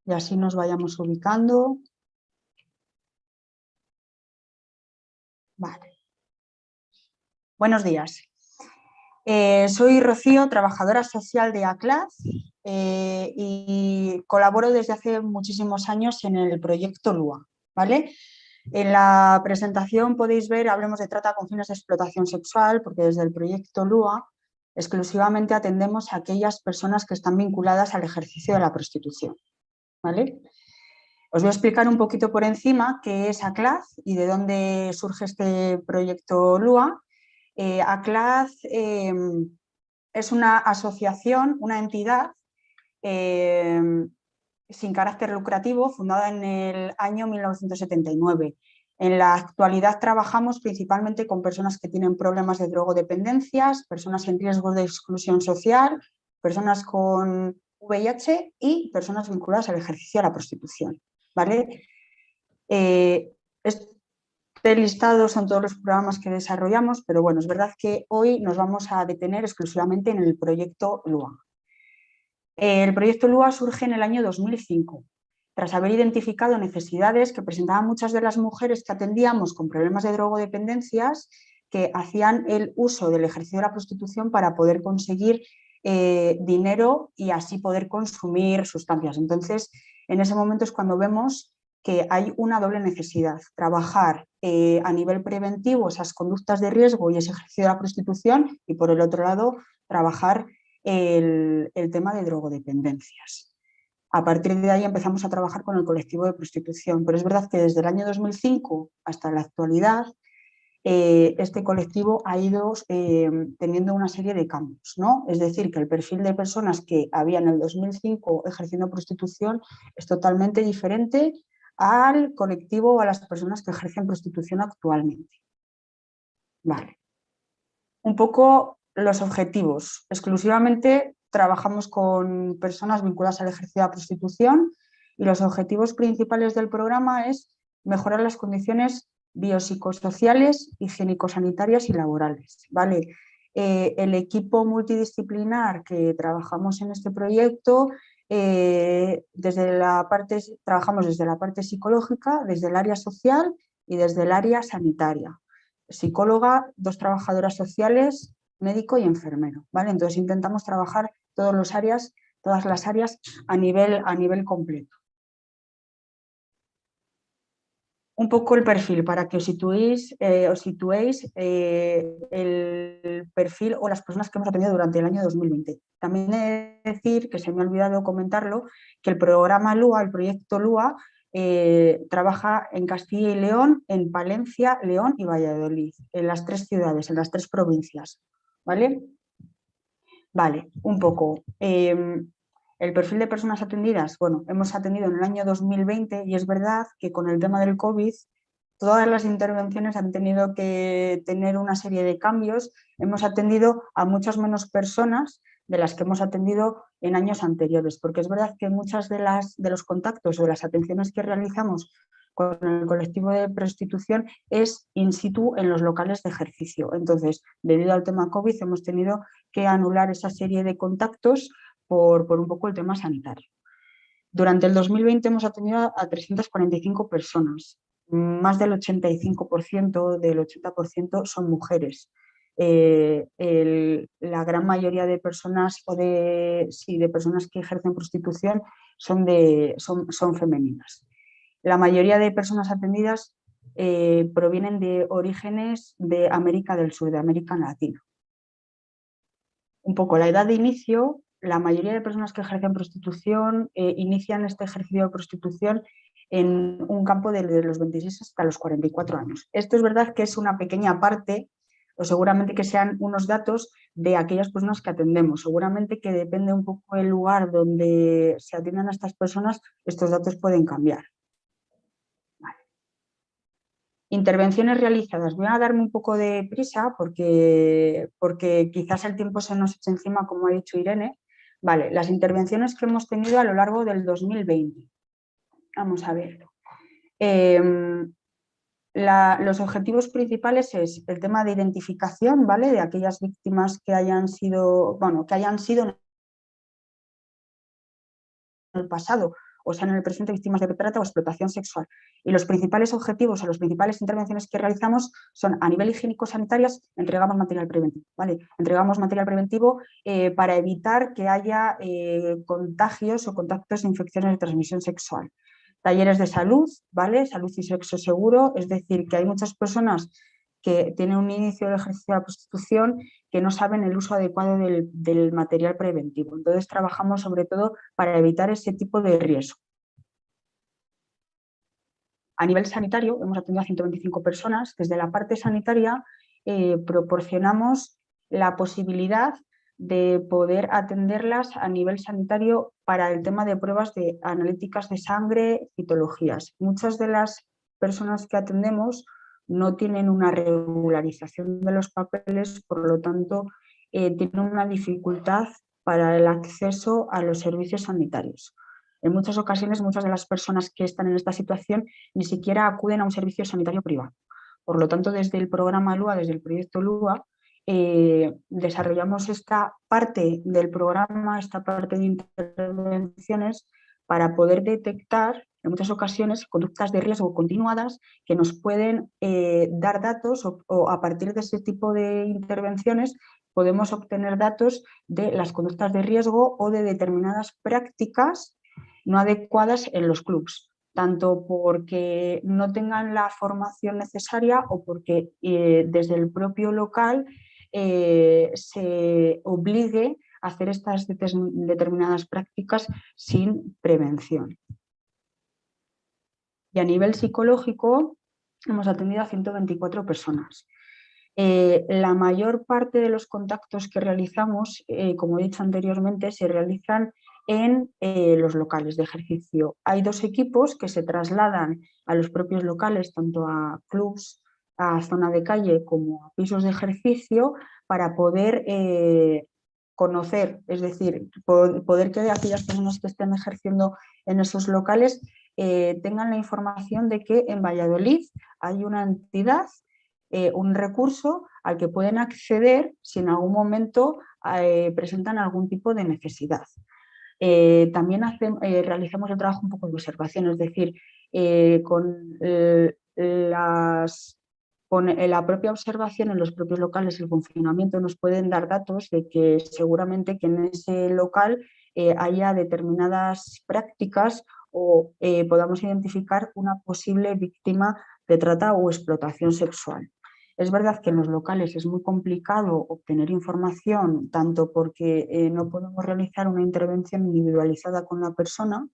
y así nos vayamos ubicando. Vale. Buenos días. Soy Rocío, trabajadora social de ACLAD, y colaboro desde hace muchísimos años en el proyecto LUA, ¿vale? En la presentación podéis ver, hablemos de trata con fines de explotación sexual, porque desde el proyecto LUA exclusivamente atendemos a aquellas personas que están vinculadas al ejercicio de la prostitución, ¿vale? Os voy a explicar un poquito por encima qué es ACLAD y de dónde surge este proyecto LUA. ACLAD es una asociación, una entidad sin carácter lucrativo, fundada en el año 1979. En la actualidad trabajamos principalmente con personas que tienen problemas de drogodependencias, personas en riesgo de exclusión social, personas con VIH y personas vinculadas al ejercicio de la prostitución, ¿vale? Este listado son todos los programas que desarrollamos, pero bueno, es verdad que hoy nos vamos a detener exclusivamente en el proyecto LUA. El proyecto LUA surge en el año 2005, tras haber identificado necesidades que presentaban muchas de las mujeres que atendíamos con problemas de drogodependencias, que hacían el uso del ejercicio de la prostitución para poder conseguir dinero y así poder consumir sustancias. Entonces, en ese momento es cuando vemos que hay una doble necesidad: trabajar a nivel preventivo esas conductas de riesgo y ese ejercicio de la prostitución, y por el otro lado trabajar el tema de drogodependencias. A partir de ahí empezamos a trabajar con el colectivo de prostitución, pero es verdad que desde el año 2005 hasta la actualidad este colectivo ha ido teniendo una serie de cambios, ¿no? Es decir, que el perfil de personas que había en el 2005 ejerciendo prostitución es totalmente diferente al colectivo o a las personas que ejercen prostitución actualmente. Vale. Un poco los objetivos. Exclusivamente trabajamos con personas vinculadas al ejercicio de la prostitución y los objetivos principales del programa es mejorar las condiciones biopsicosociales, higiénico-sanitarias y laborales. ¿Vale? El equipo multidisciplinar que trabajamos en este proyecto, trabajamos desde la parte psicológica, desde el área social y desde el área sanitaria. Psicóloga, 2 trabajadoras sociales, médico y enfermero, ¿vale? Entonces intentamos trabajar todas las áreas a nivel completo. Un poco el perfil para que os situéis el perfil o las personas que hemos atendido durante el año 2020. También he de decir, que se me ha olvidado comentarlo, que el programa LUA, el proyecto LUA, trabaja en Castilla y León, en Palencia, León y Valladolid, en las 3 ciudades, en las 3 provincias, ¿vale? Vale, un poco. El perfil de personas atendidas, bueno, hemos atendido en el año 2020 y es verdad que con el tema del COVID todas las intervenciones han tenido que tener una serie de cambios. Hemos atendido a muchas menos personas de las que hemos atendido en años anteriores, porque es verdad que muchas de los contactos o de las atenciones que realizamos con el colectivo de prostitución es in situ en los locales de ejercicio. Entonces, debido al tema COVID, hemos tenido que anular esa serie de contactos por un poco el tema sanitario. Durante el 2020 hemos atendido a 345 personas, más del 85%, del 80% son mujeres. La gran mayoría de personas de personas que ejercen prostitución son femeninas. La mayoría de personas atendidas provienen de orígenes de América del Sur, de América Latina. Un poco la edad de inicio, la mayoría de personas que ejercen prostitución inician este ejercicio de prostitución en un campo de los 26 hasta los 44 años. Esto es verdad que es una pequeña parte, o seguramente que sean unos datos de aquellas personas que atendemos. Seguramente que depende un poco del lugar donde se atiendan a estas personas, estos datos pueden cambiar. Vale. Intervenciones realizadas. Voy a darme un poco de prisa porque quizás el tiempo se nos eche encima, como ha dicho Irene. Vale, las intervenciones que hemos tenido a lo largo del 2020. Vamos a ver. Los objetivos principales es el tema de identificación, ¿vale? De aquellas víctimas que hayan sido en el pasado o sean en el presente víctimas de trata o explotación sexual. Y los principales objetivos o las principales intervenciones que realizamos son a nivel higiénico-sanitarias, entregamos material preventivo, ¿vale? Entregamos material preventivo para evitar que haya contagios o contactos de infecciones de transmisión sexual. Talleres de salud, ¿vale? Salud y sexo seguro, es decir, que hay muchas personas que tienen un inicio del ejercicio de la prostitución que no saben el uso adecuado del material preventivo. Entonces trabajamos sobre todo para evitar ese tipo de riesgo. A nivel sanitario hemos atendido a 125 personas. Desde la parte sanitaria proporcionamos la posibilidad de poder atenderlas a nivel sanitario para el tema de pruebas de analíticas de sangre, citologías. Muchas de las personas que atendemos no tienen una regularización de los papeles, por lo tanto, tienen una dificultad para el acceso a los servicios sanitarios. En muchas ocasiones, muchas de las personas que están en esta situación ni siquiera acuden a un servicio sanitario privado. Por lo tanto, desde el programa LUA, desde el proyecto LUA, desarrollamos esta parte del programa, esta parte de intervenciones para poder detectar en muchas ocasiones conductas de riesgo continuadas que nos pueden dar datos o a partir de ese tipo de intervenciones podemos obtener datos de las conductas de riesgo o de determinadas prácticas no adecuadas en los clubs, tanto porque no tengan la formación necesaria o porque desde el propio local se obligue a hacer estas determinadas prácticas sin prevención. Y a nivel psicológico hemos atendido a 124 personas. La mayor parte de los contactos que realizamos, como he dicho anteriormente, se realizan en los locales de ejercicio. Hay 2 equipos que se trasladan a los propios locales, tanto a clubs, a zona de calle como a pisos de ejercicio, para poder conocer, es decir, poder que aquellas personas que estén ejerciendo en esos locales tengan la información de que en Valladolid hay una entidad, un recurso al que pueden acceder si en algún momento presentan algún tipo de necesidad. También realizamos el trabajo un poco de observación, es decir, con la propia observación en los propios locales, el confinamiento, nos pueden dar datos de que seguramente que en ese local haya determinadas prácticas o podamos identificar una posible víctima de trata o explotación sexual. Es verdad que en los locales es muy complicado obtener información, tanto porque no podemos realizar una intervención individualizada con la persona,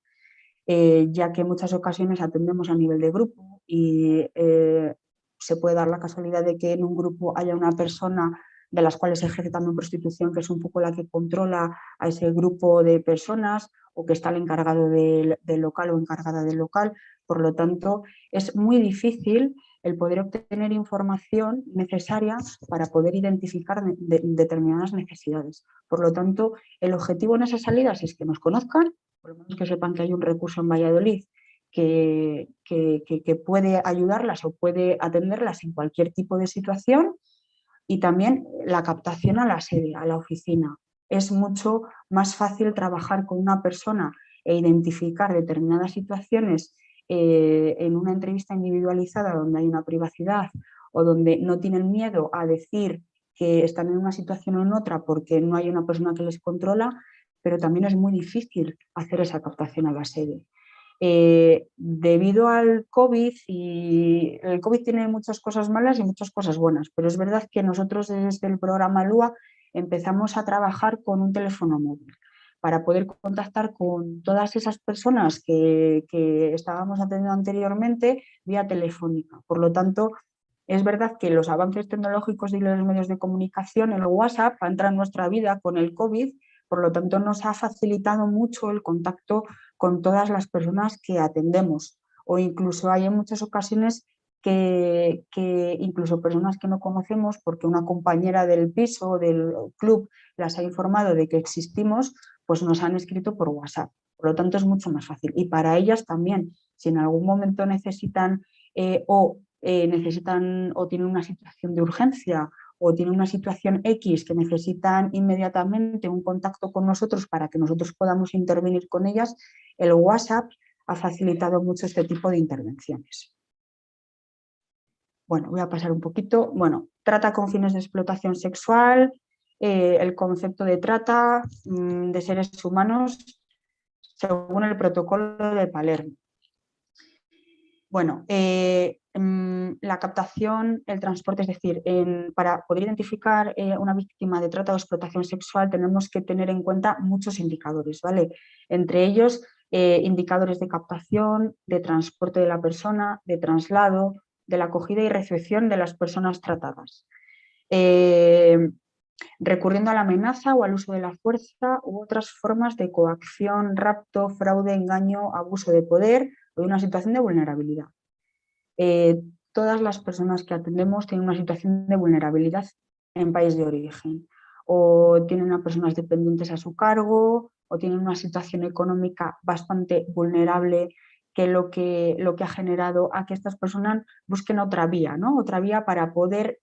ya que en muchas ocasiones atendemos a nivel de grupo y se puede dar la casualidad de que en un grupo haya una persona de las cuales se ejerce también prostitución, que es un poco la que controla a ese grupo de personas o que está el encargado del local o encargada del local. Por lo tanto, es muy difícil el poder obtener información necesaria para poder identificar determinadas necesidades. Por lo tanto, el objetivo en esas salidas es que nos conozcan, por lo menos que sepan que hay un recurso en Valladolid que puede ayudarlas o puede atenderlas en cualquier tipo de situación, y también la captación a la sede, a la oficina. Es mucho más fácil trabajar con una persona e identificar determinadas situaciones en una entrevista individualizada donde hay una privacidad o donde no tienen miedo a decir que están en una situación o en otra porque no hay una persona que les controla, pero también es muy difícil hacer esa captación a la sede. Debido al COVID, y el COVID tiene muchas cosas malas y muchas cosas buenas, pero es verdad que nosotros desde el programa LUA empezamos a trabajar con un teléfono móvil para poder contactar con todas esas personas que estábamos atendiendo anteriormente vía telefónica. Por lo tanto, es verdad que los avances tecnológicos y los medios de comunicación, el WhatsApp, ha entrado en nuestra vida con el COVID, por lo tanto nos ha facilitado mucho el contacto con todas las personas que atendemos, o incluso hay en muchas ocasiones que incluso personas que no conocemos porque una compañera del piso o del club las ha informado de que existimos, pues nos han escrito por WhatsApp. Por lo tanto es mucho más fácil. Y para ellas también, si en algún momento necesitan necesitan o tienen una situación de urgencia o tienen una situación X que necesitan inmediatamente un contacto con nosotros para que nosotros podamos intervenir con ellas, el WhatsApp ha facilitado mucho este tipo de intervenciones. Bueno, voy a pasar un poquito. Bueno, trata con fines de explotación sexual, el concepto de trata de seres humanos según el protocolo de Palermo. Bueno, la captación, el transporte, es decir, para poder identificar una víctima de trata o explotación sexual tenemos que tener en cuenta muchos indicadores, ¿vale? Entre ellos, indicadores de captación, de transporte de la persona, de traslado, de la acogida y recepción de las personas tratadas. Recurriendo a la amenaza o al uso de la fuerza u otras formas de coacción, rapto, fraude, engaño, abuso de poder o de una situación de vulnerabilidad. Todas las personas que atendemos tienen una situación de vulnerabilidad en país de origen, o tienen a personas dependientes a su cargo, o tienen una situación económica bastante vulnerable, que lo que ha generado a que estas personas busquen otra vía, ¿no? Otra vía para poder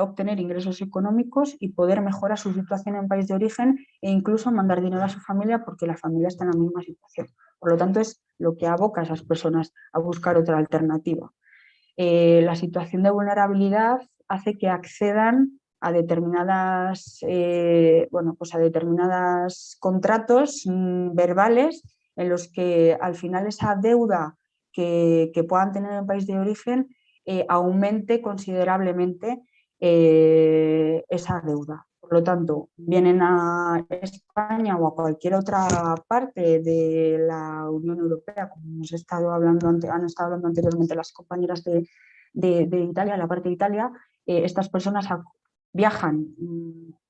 obtener ingresos económicos y poder mejorar su situación en país de origen e incluso mandar dinero a su familia porque la familia está en la misma situación. Por lo tanto, es lo que aboca a esas personas a buscar otra alternativa. La situación de vulnerabilidad hace que accedan a determinadas, pues a determinados contratos verbales en los que al final esa deuda que puedan tener en el país de origen aumente considerablemente esa deuda. Por lo tanto, vienen a España o a cualquier otra parte de la Unión Europea, como han estado hablando anteriormente las compañeras de Italia, la parte de Italia, estas personas viajan,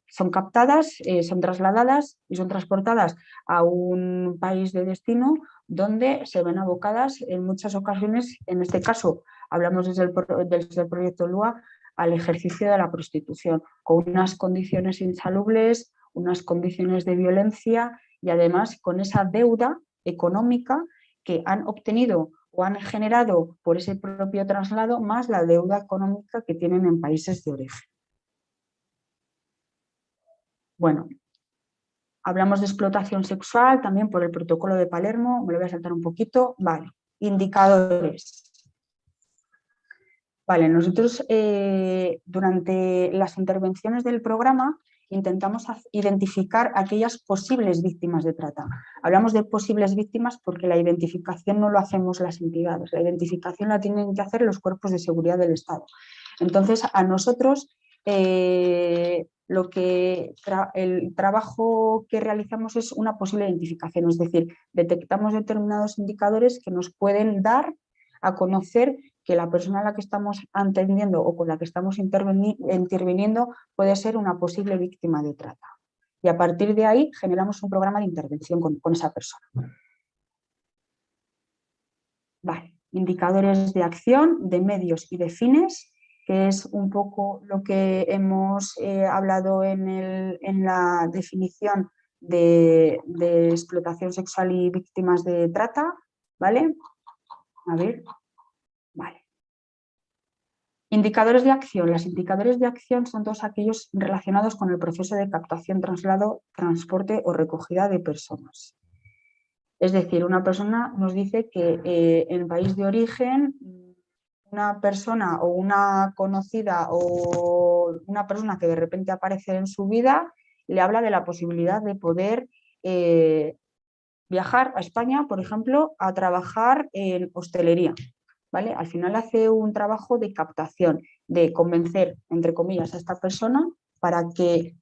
son captadas, son trasladadas y son transportadas a un país de destino donde se ven abocadas en muchas ocasiones, en este caso hablamos desde el proyecto LUA, al ejercicio de la prostitución, con unas condiciones insalubres, unas condiciones de violencia y además con esa deuda económica que han obtenido o han generado por ese propio traslado más la deuda económica que tienen en países de origen. Bueno, hablamos de explotación sexual también por el protocolo de Palermo, me lo voy a saltar un poquito. Vale, indicadores. Vale, nosotros durante las intervenciones del programa intentamos identificar aquellas posibles víctimas de trata. Hablamos de posibles víctimas porque la identificación no lo hacemos las entidades, la identificación la tienen que hacer los cuerpos de seguridad del Estado. Entonces, a nosotros el trabajo que realizamos es una posible identificación, es decir, detectamos determinados indicadores que nos pueden dar a conocer que la persona a la que estamos atendiendo o con la que estamos interviniendo puede ser una posible víctima de trata. Y a partir de ahí generamos un programa de intervención con esa persona. Vale. Indicadores de acción, de medios y de fines, que es un poco lo que hemos hablado en la definición de explotación sexual y víctimas de trata. ¿Vale? A ver. Vale. Indicadores de acción. Los indicadores de acción son todos aquellos relacionados con el proceso de captación, traslado, transporte o recogida de personas. Es decir, una persona nos dice que en el país de origen una persona o una conocida o una persona que de repente aparece en su vida le habla de la posibilidad de poder viajar a España, por ejemplo, a trabajar en hostelería. ¿Vale? Al final hace un trabajo de captación, de convencer, entre comillas, a esta persona para que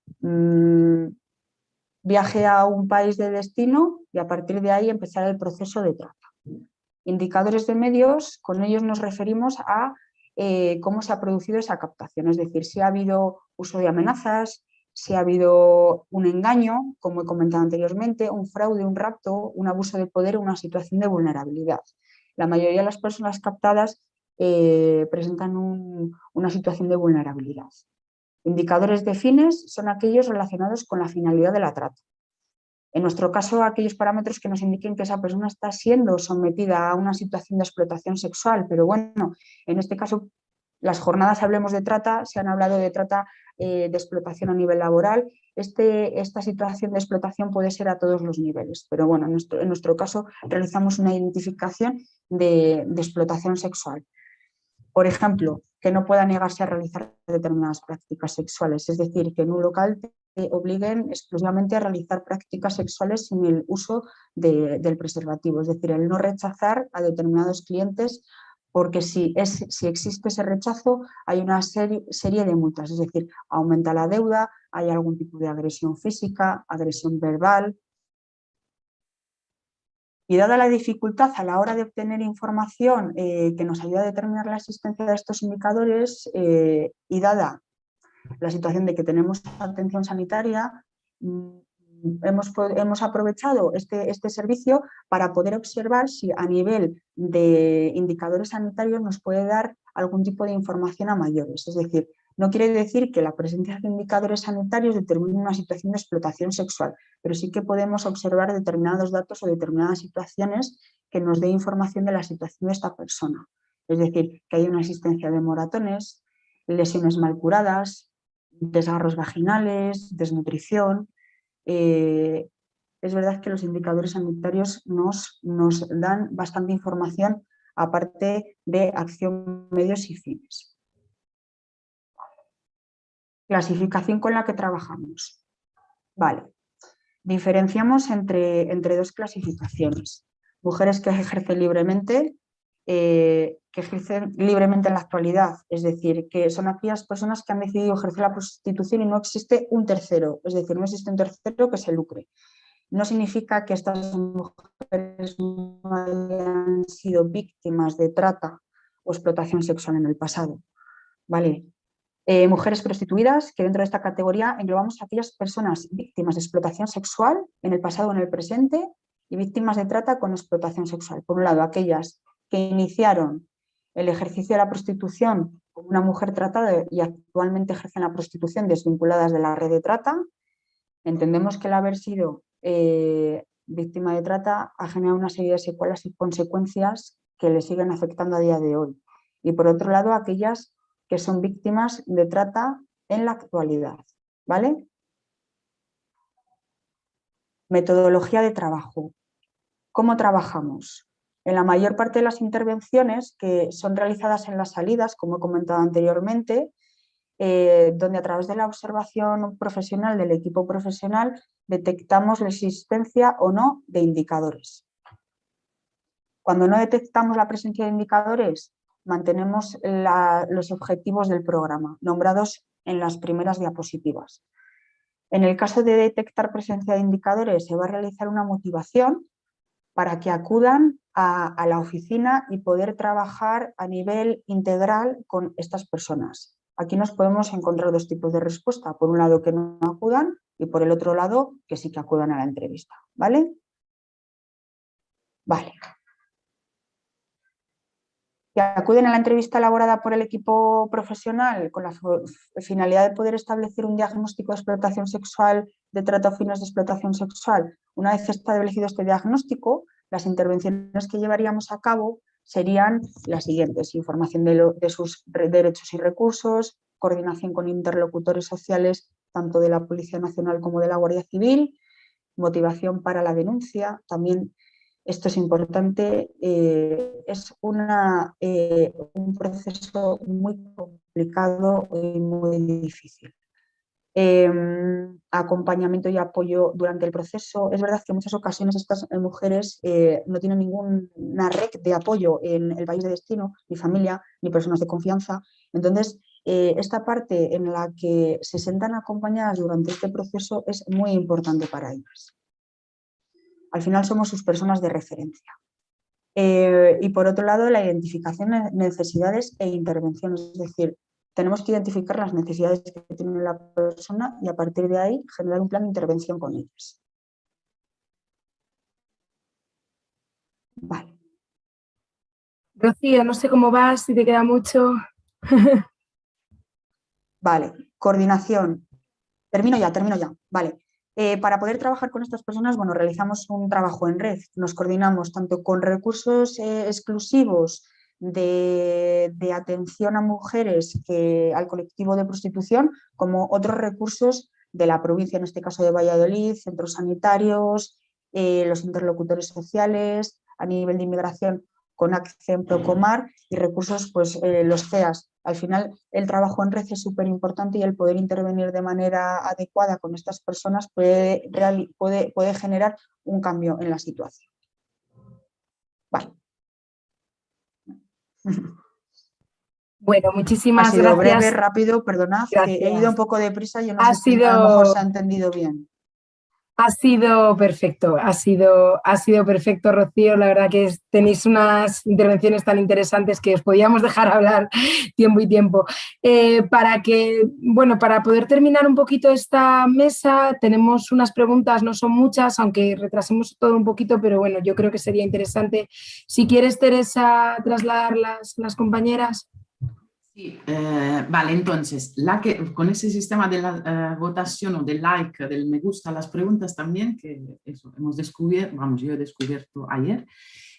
viaje a un país de destino y a partir de ahí empezar el proceso de trata. Indicadores de medios, con ellos nos referimos a cómo se ha producido esa captación, es decir, si ha habido uso de amenazas, si ha habido un engaño, como he comentado anteriormente, un fraude, un rapto, un abuso de poder, una situación de vulnerabilidad. La mayoría de las personas captadas presentan una situación de vulnerabilidad. Indicadores de fines son aquellos relacionados con la finalidad de la trata. En nuestro caso, aquellos parámetros que nos indiquen que esa persona está siendo sometida a una situación de explotación sexual, pero bueno, en este caso, las jornadas Hablemos de Trata, se han hablado de trata de explotación a nivel laboral. Esta situación de explotación puede ser a todos los niveles, pero bueno, en nuestro caso realizamos una identificación de explotación sexual. Por ejemplo, que no pueda negarse a realizar determinadas prácticas sexuales, es decir, que en un local te obliguen exclusivamente a realizar prácticas sexuales sin el uso del preservativo, es decir, el no rechazar a determinados clientes porque si existe ese rechazo hay una serie de multas, es decir, aumenta la deuda, hay algún tipo de agresión física, agresión verbal. Y dada la dificultad a la hora de obtener información que nos ayuda a determinar la existencia de estos indicadores y dada la situación de que tenemos atención sanitaria, hemos aprovechado este servicio para poder observar si a nivel de indicadores sanitarios nos puede dar algún tipo de información a mayores. Es decir, No quiere decir que la presencia de indicadores sanitarios determine una situación de explotación sexual, pero sí que podemos observar determinados datos o determinadas situaciones que nos dé información de la situación de esta persona. Es decir, que hay una existencia de moratones, lesiones mal curadas, desgarros vaginales, desnutrición. Es verdad que los indicadores sanitarios nos dan bastante información, aparte de acción, medios y fines. Clasificación con la que trabajamos. Vale. Diferenciamos entre dos clasificaciones. Mujeres que ejercen libremente, en la actualidad, es decir, que son aquellas personas que han decidido ejercer la prostitución y no existe un tercero, es decir, no existe un tercero que se lucre. No significa que estas mujeres no hayan sido víctimas de trata o explotación sexual en el pasado. ¿Vale? Mujeres prostituidas, que dentro de esta categoría englobamos a aquellas personas víctimas de explotación sexual en el pasado o en el presente y víctimas de trata con explotación sexual. Por un lado, aquellas que iniciaron el ejercicio de la prostitución como una mujer tratada y actualmente ejercen la prostitución desvinculadas de la red de trata. Entendemos que el haber sido víctima de trata ha generado una serie de secuelas y consecuencias que le siguen afectando a día de hoy. Y por otro lado, aquellas que son víctimas de trata en la actualidad, ¿vale? Metodología de trabajo. ¿Cómo trabajamos? En la mayor parte de las intervenciones que son realizadas en las salidas, como he comentado anteriormente, donde a través de la observación profesional del equipo profesional detectamos la existencia o no de indicadores. Cuando no detectamos la presencia de indicadores, mantenemos los objetivos del programa, nombrados en las primeras diapositivas. En el caso de detectar presencia de indicadores, se va a realizar una motivación para que acudan a la oficina y poder trabajar a nivel integral con estas personas. Aquí nos podemos encontrar dos tipos de respuesta. Por un lado, que no acudan y por el otro lado, que sí que acudan a la entrevista. ¿Vale? Vale. Que acuden a la entrevista elaborada por el equipo profesional con la finalidad de poder establecer un diagnóstico de explotación sexual, de trata o fines de explotación sexual. Una vez establecido este diagnóstico, las intervenciones que llevaríamos a cabo serían las siguientes: información de sus derechos y recursos, coordinación con interlocutores sociales tanto de la Policía Nacional como de la Guardia Civil, motivación para la denuncia. También, esto es importante, es un proceso muy complicado y muy difícil. Acompañamiento y apoyo durante el proceso. Es verdad que en muchas ocasiones estas mujeres no tienen ninguna red de apoyo en el país de destino, ni familia, ni personas de confianza. Entonces, esta parte en la que se sientan acompañadas durante este proceso es muy importante para ellas. Al final somos sus personas de referencia. Y por otro lado, la identificación de necesidades e intervenciones, es decir, tenemos que identificar las necesidades que tiene la persona y a partir de ahí generar un plan de intervención con ellas. Vale. Rocío, no sé cómo vas, si te queda mucho. Vale, coordinación. Termino ya. Vale. Para poder trabajar con estas personas, bueno, realizamos un trabajo en red. Nos coordinamos tanto con recursos exclusivos de atención a mujeres al colectivo de prostitución, como otros recursos de la provincia, en este caso de Valladolid, centros sanitarios, los interlocutores sociales, a nivel de inmigración con Accent, Procomar y recursos, pues los CEAS. Al final, el trabajo en red es súper importante y el poder intervenir de manera adecuada con estas personas puede generar un cambio en la situación. Vale. Bueno, muchísimas gracias. Ha sido gracias. breve, rápido, perdonad, Gracias. que he ido un poco deprisa, yo no sé si a lo mejor se ha entendido bien. Ha sido perfecto, ha sido perfecto, Rocío. La verdad que tenéis unas intervenciones tan interesantes que os podíamos dejar hablar tiempo y tiempo. Para poder terminar un poquito esta mesa, tenemos unas preguntas, no son muchas, aunque retrasemos todo un poquito, pero bueno, yo creo que sería interesante. Si quieres, Teresa, trasladar las compañeras. Sí, vale, entonces, con ese sistema de la votación o del like, del me gusta a las preguntas también, que eso hemos descubierto, vamos, yo he descubierto ayer,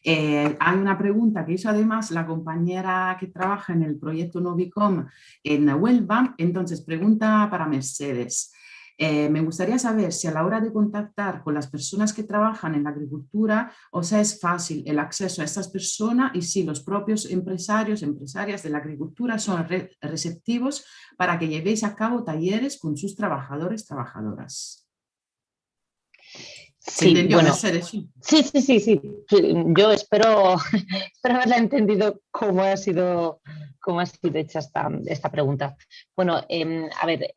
hay una pregunta que hizo además la compañera que trabaja en el proyecto Novicom en Huelva, entonces pregunta para Mercedes. Me gustaría saber si a la hora de contactar con las personas que trabajan en la agricultura, o sea, es fácil el acceso a estas personas y si los propios empresarios, empresarias de la agricultura son receptivos para que llevéis a cabo talleres con sus trabajadores, trabajadoras. ¿Se Sí, entendió, bueno, Mercedes? sí. Yo espero haberla entendido cómo ha sido hecha esta pregunta. Bueno, a ver,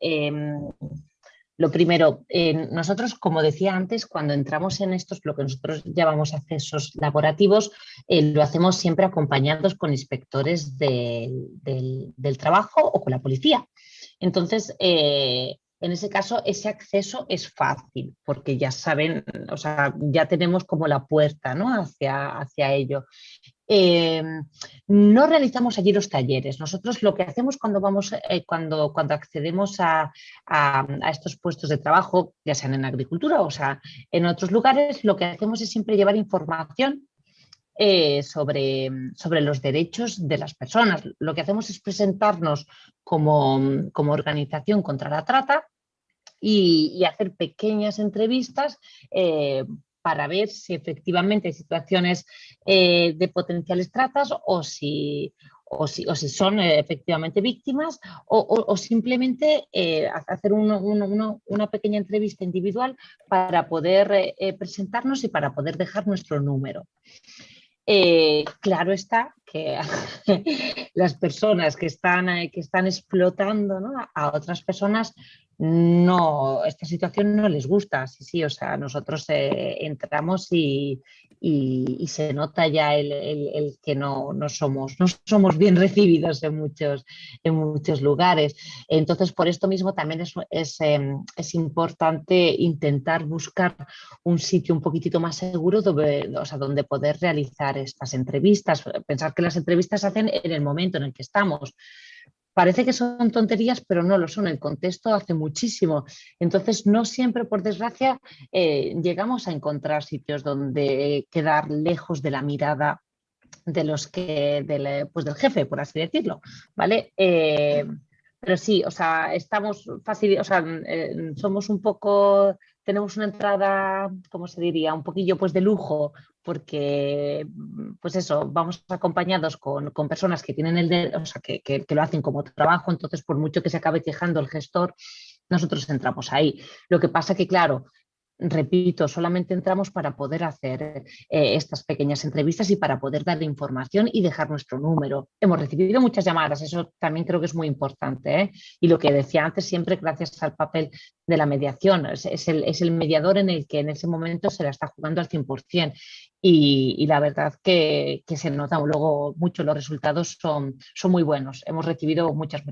lo primero, nosotros, como decía antes, cuando entramos en lo que nosotros llamamos accesos laborativos, lo hacemos siempre acompañados con inspectores del trabajo o con la policía. Entonces, en ese caso, ese acceso es fácil porque ya saben, o sea, ya tenemos como la puerta, ¿no?, hacia ello. No realizamos allí los talleres. Nosotros lo que hacemos cuando cuando accedemos a estos puestos de trabajo, ya sean en agricultura o sea en otros lugares, lo que hacemos es siempre llevar información sobre los derechos de las personas. Lo que hacemos es presentarnos como organización contra la trata y hacer pequeñas entrevistas para ver si efectivamente hay situaciones de potenciales tratas o si son efectivamente víctimas o simplemente hacer una pequeña entrevista individual para poder presentarnos y para poder dejar nuestro número. Claro está que las personas que están explotando, ¿no?, a otras personas, esta situación no les gusta. Sí, o sea, nosotros entramos y se nota ya el que no somos bien recibidos en muchos lugares. Entonces, por esto mismo también es importante intentar buscar un sitio un poquitito más seguro donde poder realizar estas entrevistas. Pensar que las entrevistas se hacen en el momento en el que estamos. Parece que son tonterías, pero no lo son. El contexto hace muchísimo. Entonces, no siempre, por desgracia, llegamos a encontrar sitios donde quedar lejos de la mirada del jefe, por así decirlo, ¿vale? Pero sí, o sea, somos un poco, tenemos una entrada, ¿cómo se diría?, un poquillo pues de lujo, porque pues eso, vamos acompañados con personas que tienen que lo hacen como trabajo. Entonces, por mucho que se acabe quejando el gestor, nosotros entramos ahí. Lo que pasa que, claro, repito, solamente entramos para poder hacer estas pequeñas entrevistas y para poder dar información y dejar nuestro número. Hemos recibido muchas llamadas, eso también creo que es muy importante, ¿eh? Y lo que decía antes, siempre gracias al papel de la mediación. Es el mediador en el que en ese momento se la está jugando al 100%. Y la verdad que se nota luego mucho, los resultados son muy buenos. Hemos recibido muchas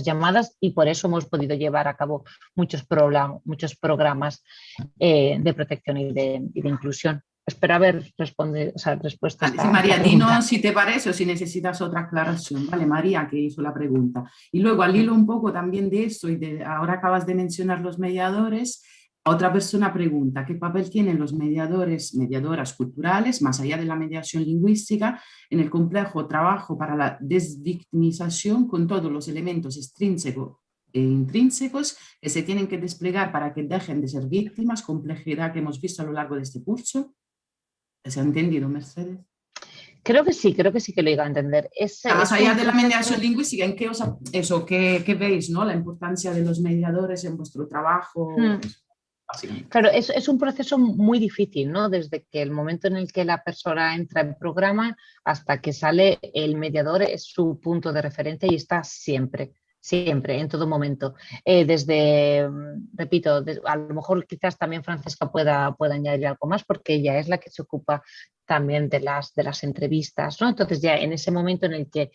llamadas y por eso hemos podido llevar a cabo muchos programas de protección y de inclusión. Espero haber respuesto a esta María, pregunta. dinos si te parece o si necesitas otra aclaración. Vale, María, que hizo la pregunta. Y luego, al hilo un poco también de esto, ahora acabas de mencionar los mediadores, otra persona pregunta, ¿qué papel tienen los mediadoras culturales, más allá de la mediación lingüística, en el complejo trabajo para la desvictimización con todos los elementos extrínsecos e intrínsecos que se tienen que desplegar para que dejen de ser víctimas, complejidad que hemos visto a lo largo de este curso? ¿Se ha entendido, Mercedes? Creo que sí que lo iba a entender. Más allá de la mediación lingüística, ¿en qué veis, ¿no?, la importancia de los mediadores en vuestro trabajo? Claro, es un proceso muy difícil, ¿no? Desde que el momento en el que la persona entra en programa hasta que sale, el mediador es su punto de referencia y está siempre, en todo momento. Repito, a lo mejor quizás también Francesca pueda añadir algo más porque ella es la que se ocupa también de las entrevistas, ¿no? Entonces ya en ese momento en el que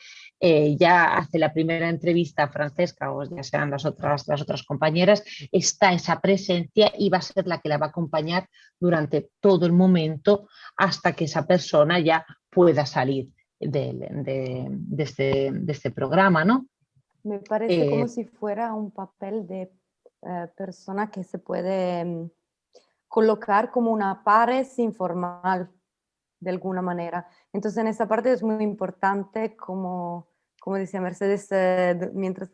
ya hace la primera entrevista Francesca o ya sean las otras compañeras, está esa presencia y va a ser la que la va a acompañar durante todo el momento hasta que esa persona ya pueda salir. de este programa, ¿no? Me parece como si fuera un papel de persona que se puede colocar como una pares informal de alguna manera. Entonces en esa parte es muy importante, como decía Mercedes mientras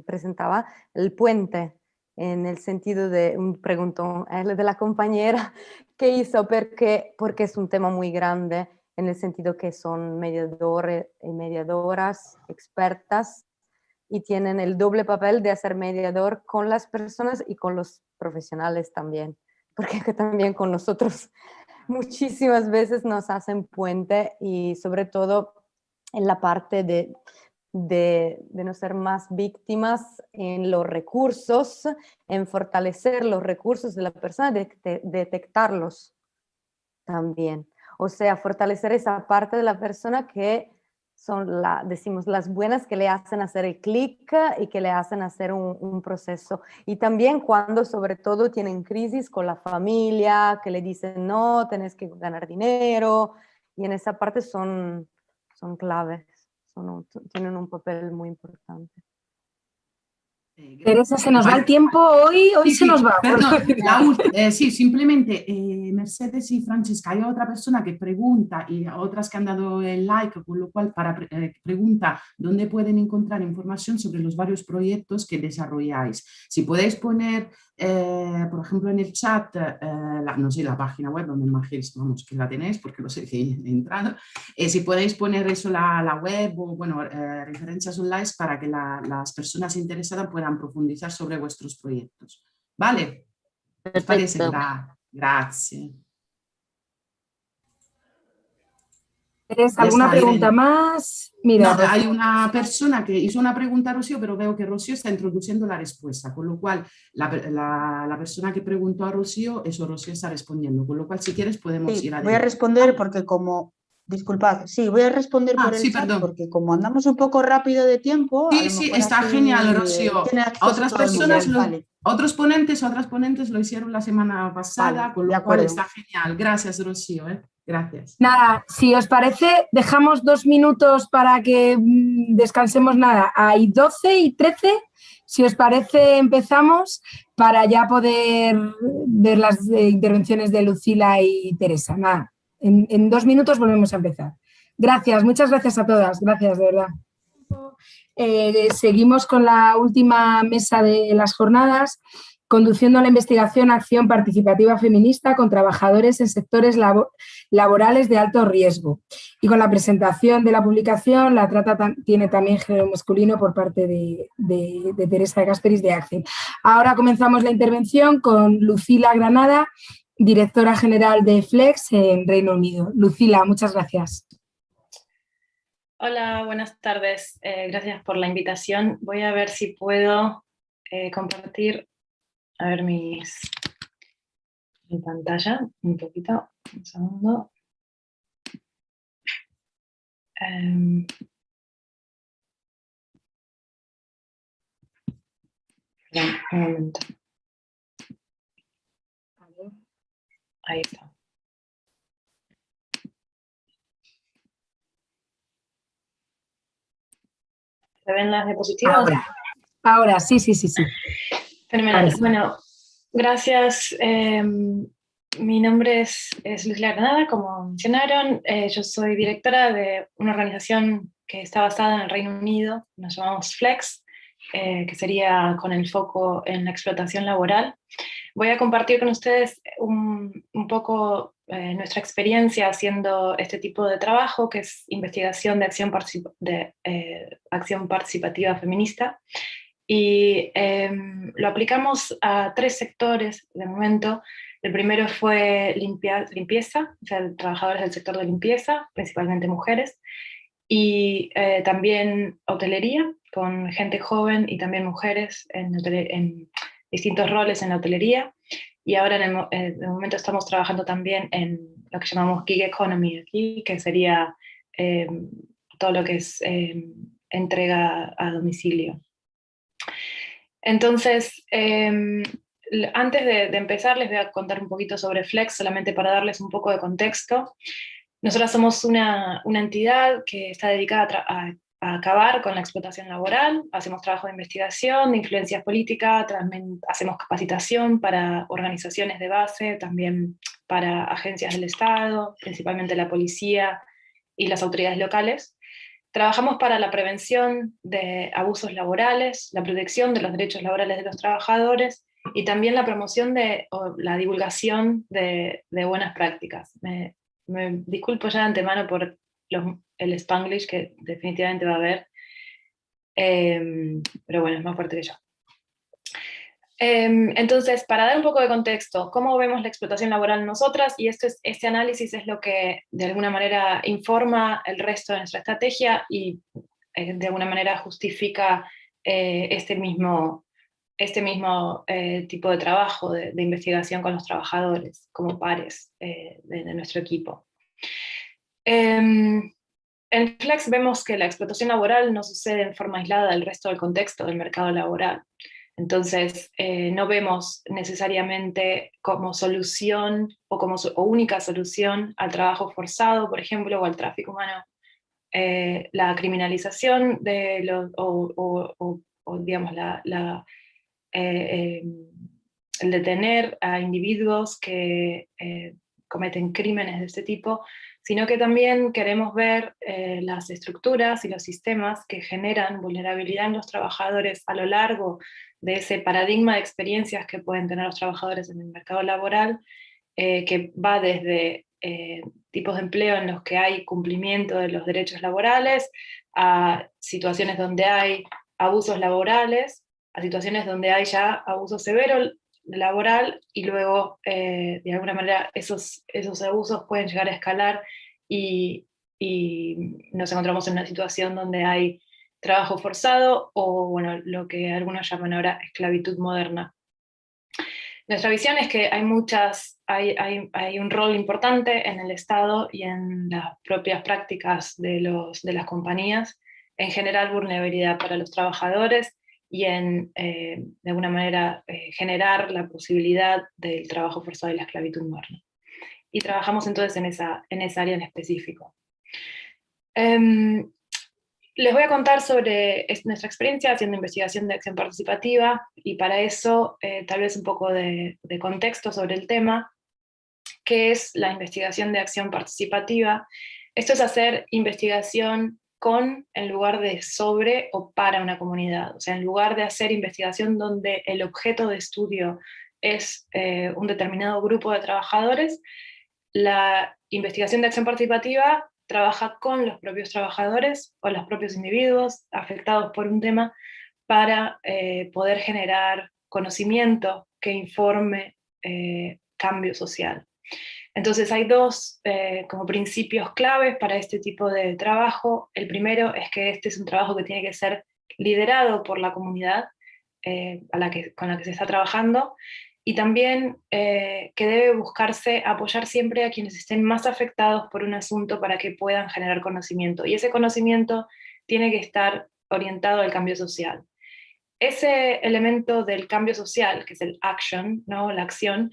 presentaba, el puente, en el sentido de un preguntón de la compañera que hizo, porque es un tema muy grande, en el sentido que son mediadores y mediadoras expertas y tienen el doble papel de hacer mediador con las personas y con los profesionales también, porque también con nosotros muchísimas veces nos hacen puente, y sobre todo en la parte de no ser más víctimas en los recursos, en fortalecer los recursos de la persona, detectarlos también. O sea, fortalecer esa parte de la persona que son, decimos, las buenas, que le hacen hacer el clic y que le hacen hacer un proceso. Y también cuando sobre todo tienen crisis con la familia, que le dicen, no, tenés que ganar dinero, y en esa parte son claves, tienen un papel muy importante. Teresa, se nos va el tiempo hoy Sí, se nos va. Perdón, sí, simplemente Mercedes y Francesca, hay otra persona que pregunta y otras que han dado el like, con lo cual pregunta dónde pueden encontrar información sobre los varios proyectos que desarrolláis. Si podéis poner, por ejemplo, en el chat, no sé, la página web, donde imagínais, vamos, que la tenéis, porque lo sé que he entrado, si podéis poner eso, la web o, bueno, referencias online para que las personas interesadas puedan profundizar sobre vuestros proyectos. ¿Vale? ¿Os parece? Gracias. ¿Tienes alguna pregunta más? Mira, no, hay una persona que hizo una pregunta a Rocío, pero veo que Rocío está introduciendo la respuesta, con lo cual la persona que preguntó a Rocío, Rocío está respondiendo, con lo cual si quieres podemos ir adelante. Voy a responder porque como... Disculpad, sí, voy a responder por el chat, perdón. porque como andamos un poco rápido de tiempo... Sí, está genial, Rocío. Otras personas, otros ponentes, otras ponentes lo hicieron la semana pasada, con lo cual está genial. Gracias, Rocío. Gracias. Nada, si os parece, dejamos 2 minutos para que descansemos. Nada, hay 12 y 13. Si os parece, empezamos para ya poder ver las intervenciones de Lucila y Teresa. Nada, en 2 minutos volvemos a empezar. Gracias, muchas gracias a todas. Gracias, de verdad. Seguimos con la última mesa de las jornadas, conduciendo la investigación Acción Participativa Feminista con trabajadores en sectores laborales de alto riesgo. Y con la presentación de la publicación, la trata tiene también género masculino por parte de Teresa de Gasperis de ACCEN. Ahora comenzamos la intervención con Lucila Granada, directora general de Flex en Reino Unido. Lucila, muchas gracias. Hola, buenas tardes. Gracias por la invitación. Voy a ver si puedo compartir, mi pantalla un poquito. Un segundo. Un momento. Ahí está. ¿Se ven las diapositivas? Ahora, sí. Fenomenal. Bueno, gracias. Mi nombre es Lucila Granada, como mencionaron. Yo soy directora de una organización que está basada en el Reino Unido, nos llamamos Flex, que sería con el foco en la explotación laboral. Voy a compartir con ustedes un poco nuestra experiencia haciendo este tipo de trabajo, que es investigación de acción participativa feminista. Y lo aplicamos a 3 sectores de momento. El primero fue limpieza, o sea, trabajadores del sector de limpieza, principalmente mujeres, y también hotelería, con gente joven y también mujeres en distintos roles en la hotelería. Y ahora de momento estamos trabajando también en lo que llamamos gig economy aquí, que sería todo lo que es entrega a domicilio. Entonces, antes de empezar les voy a contar un poquito sobre Flex, solamente para darles un poco de contexto. Nosotras somos una entidad que está dedicada a acabar con la explotación laboral, hacemos trabajo de investigación, de influencia política, también hacemos capacitación para organizaciones de base, también para agencias del Estado, principalmente la policía y las autoridades locales. Trabajamos para la prevención de abusos laborales, la protección de los derechos laborales de los trabajadores y también la promoción o la divulgación de buenas prácticas. Me disculpo ya de antemano por el Spanglish que definitivamente va a haber, pero bueno, es más fuerte que yo. Entonces, para dar un poco de contexto, ¿cómo vemos la explotación laboral nosotras? Y este análisis es lo que de alguna manera informa el resto de nuestra estrategia y de alguna manera justifica este mismo tipo de trabajo, de investigación con los trabajadores, como pares de nuestro equipo. En Flex vemos que la explotación laboral no sucede en forma aislada del resto del contexto del mercado laboral. Entonces, no vemos necesariamente como solución o única solución al trabajo forzado, por ejemplo, o al tráfico humano, la criminalización de digamos, el detener a individuos que cometen crímenes de este tipo, sino que también queremos ver las estructuras y los sistemas que generan vulnerabilidad en los trabajadores a lo largo de ese paradigma de experiencias que pueden tener los trabajadores en el mercado laboral, que va desde tipos de empleo en los que hay cumplimiento de los derechos laborales, a situaciones donde hay abusos laborales, a situaciones donde hay ya abuso severo laboral, y luego de alguna manera esos abusos pueden llegar a escalar y nos encontramos en una situación donde hay trabajo forzado o bueno, lo que algunos llaman ahora esclavitud moderna. Nuestra visión es que hay un rol importante en el Estado y en las propias prácticas de las compañías en generar vulnerabilidad para los trabajadores y en, de alguna manera, generar la posibilidad del trabajo forzado y la esclavitud moderna. Y trabajamos entonces en esa área en específico. Les voy a contar sobre nuestra experiencia haciendo investigación de acción participativa, y para eso tal vez un poco de contexto sobre el tema. ¿Qué es la investigación de acción participativa? Esto es hacer investigación con en lugar de sobre o para una comunidad. O sea, en lugar de hacer investigación donde el objeto de estudio es un determinado grupo de trabajadores, la investigación de acción participativa trabaja con los propios trabajadores o los propios individuos afectados por un tema para poder generar conocimiento que informe cambio social. Entonces hay dos como principios claves para este tipo de trabajo. El primero es que este es un trabajo que tiene que ser liderado por la comunidad con la que se está trabajando, y también que debe buscarse apoyar siempre a quienes estén más afectados por un asunto para que puedan generar conocimiento, y ese conocimiento tiene que estar orientado al cambio social. Ese elemento del cambio social, que es el action, ¿no? La acción,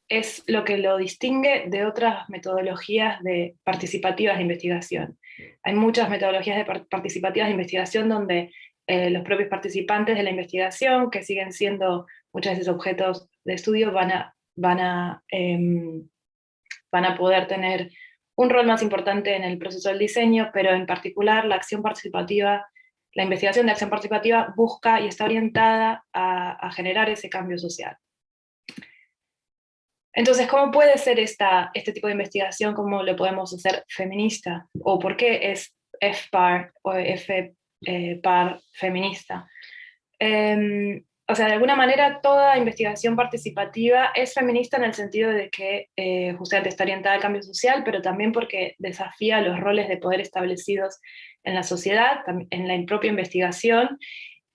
es lo que lo distingue de otras metodologías participativas de investigación. Hay muchas metodologías participativas de investigación donde los propios participantes de la investigación, que siguen siendo muchas veces objetos de estudio, van a poder tener un rol más importante en el proceso del diseño, pero en particular la acción participativa, la investigación de acción participativa busca y está orientada a generar ese cambio social. Entonces, ¿cómo puede ser este tipo de investigación? ¿Cómo lo podemos hacer feminista? ¿O por qué es FPAR o FPAR feminista? O sea, de alguna manera toda investigación participativa es feminista en el sentido de que justamente está orientada al cambio social, pero también porque desafía los roles de poder establecidos en la sociedad, en la propia investigación,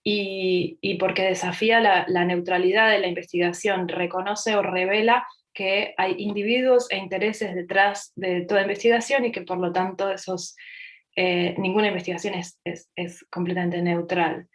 y porque desafía la neutralidad de la investigación, reconoce o revela que hay individuos e intereses detrás de toda investigación y que por lo tanto ninguna investigación es completamente neutral.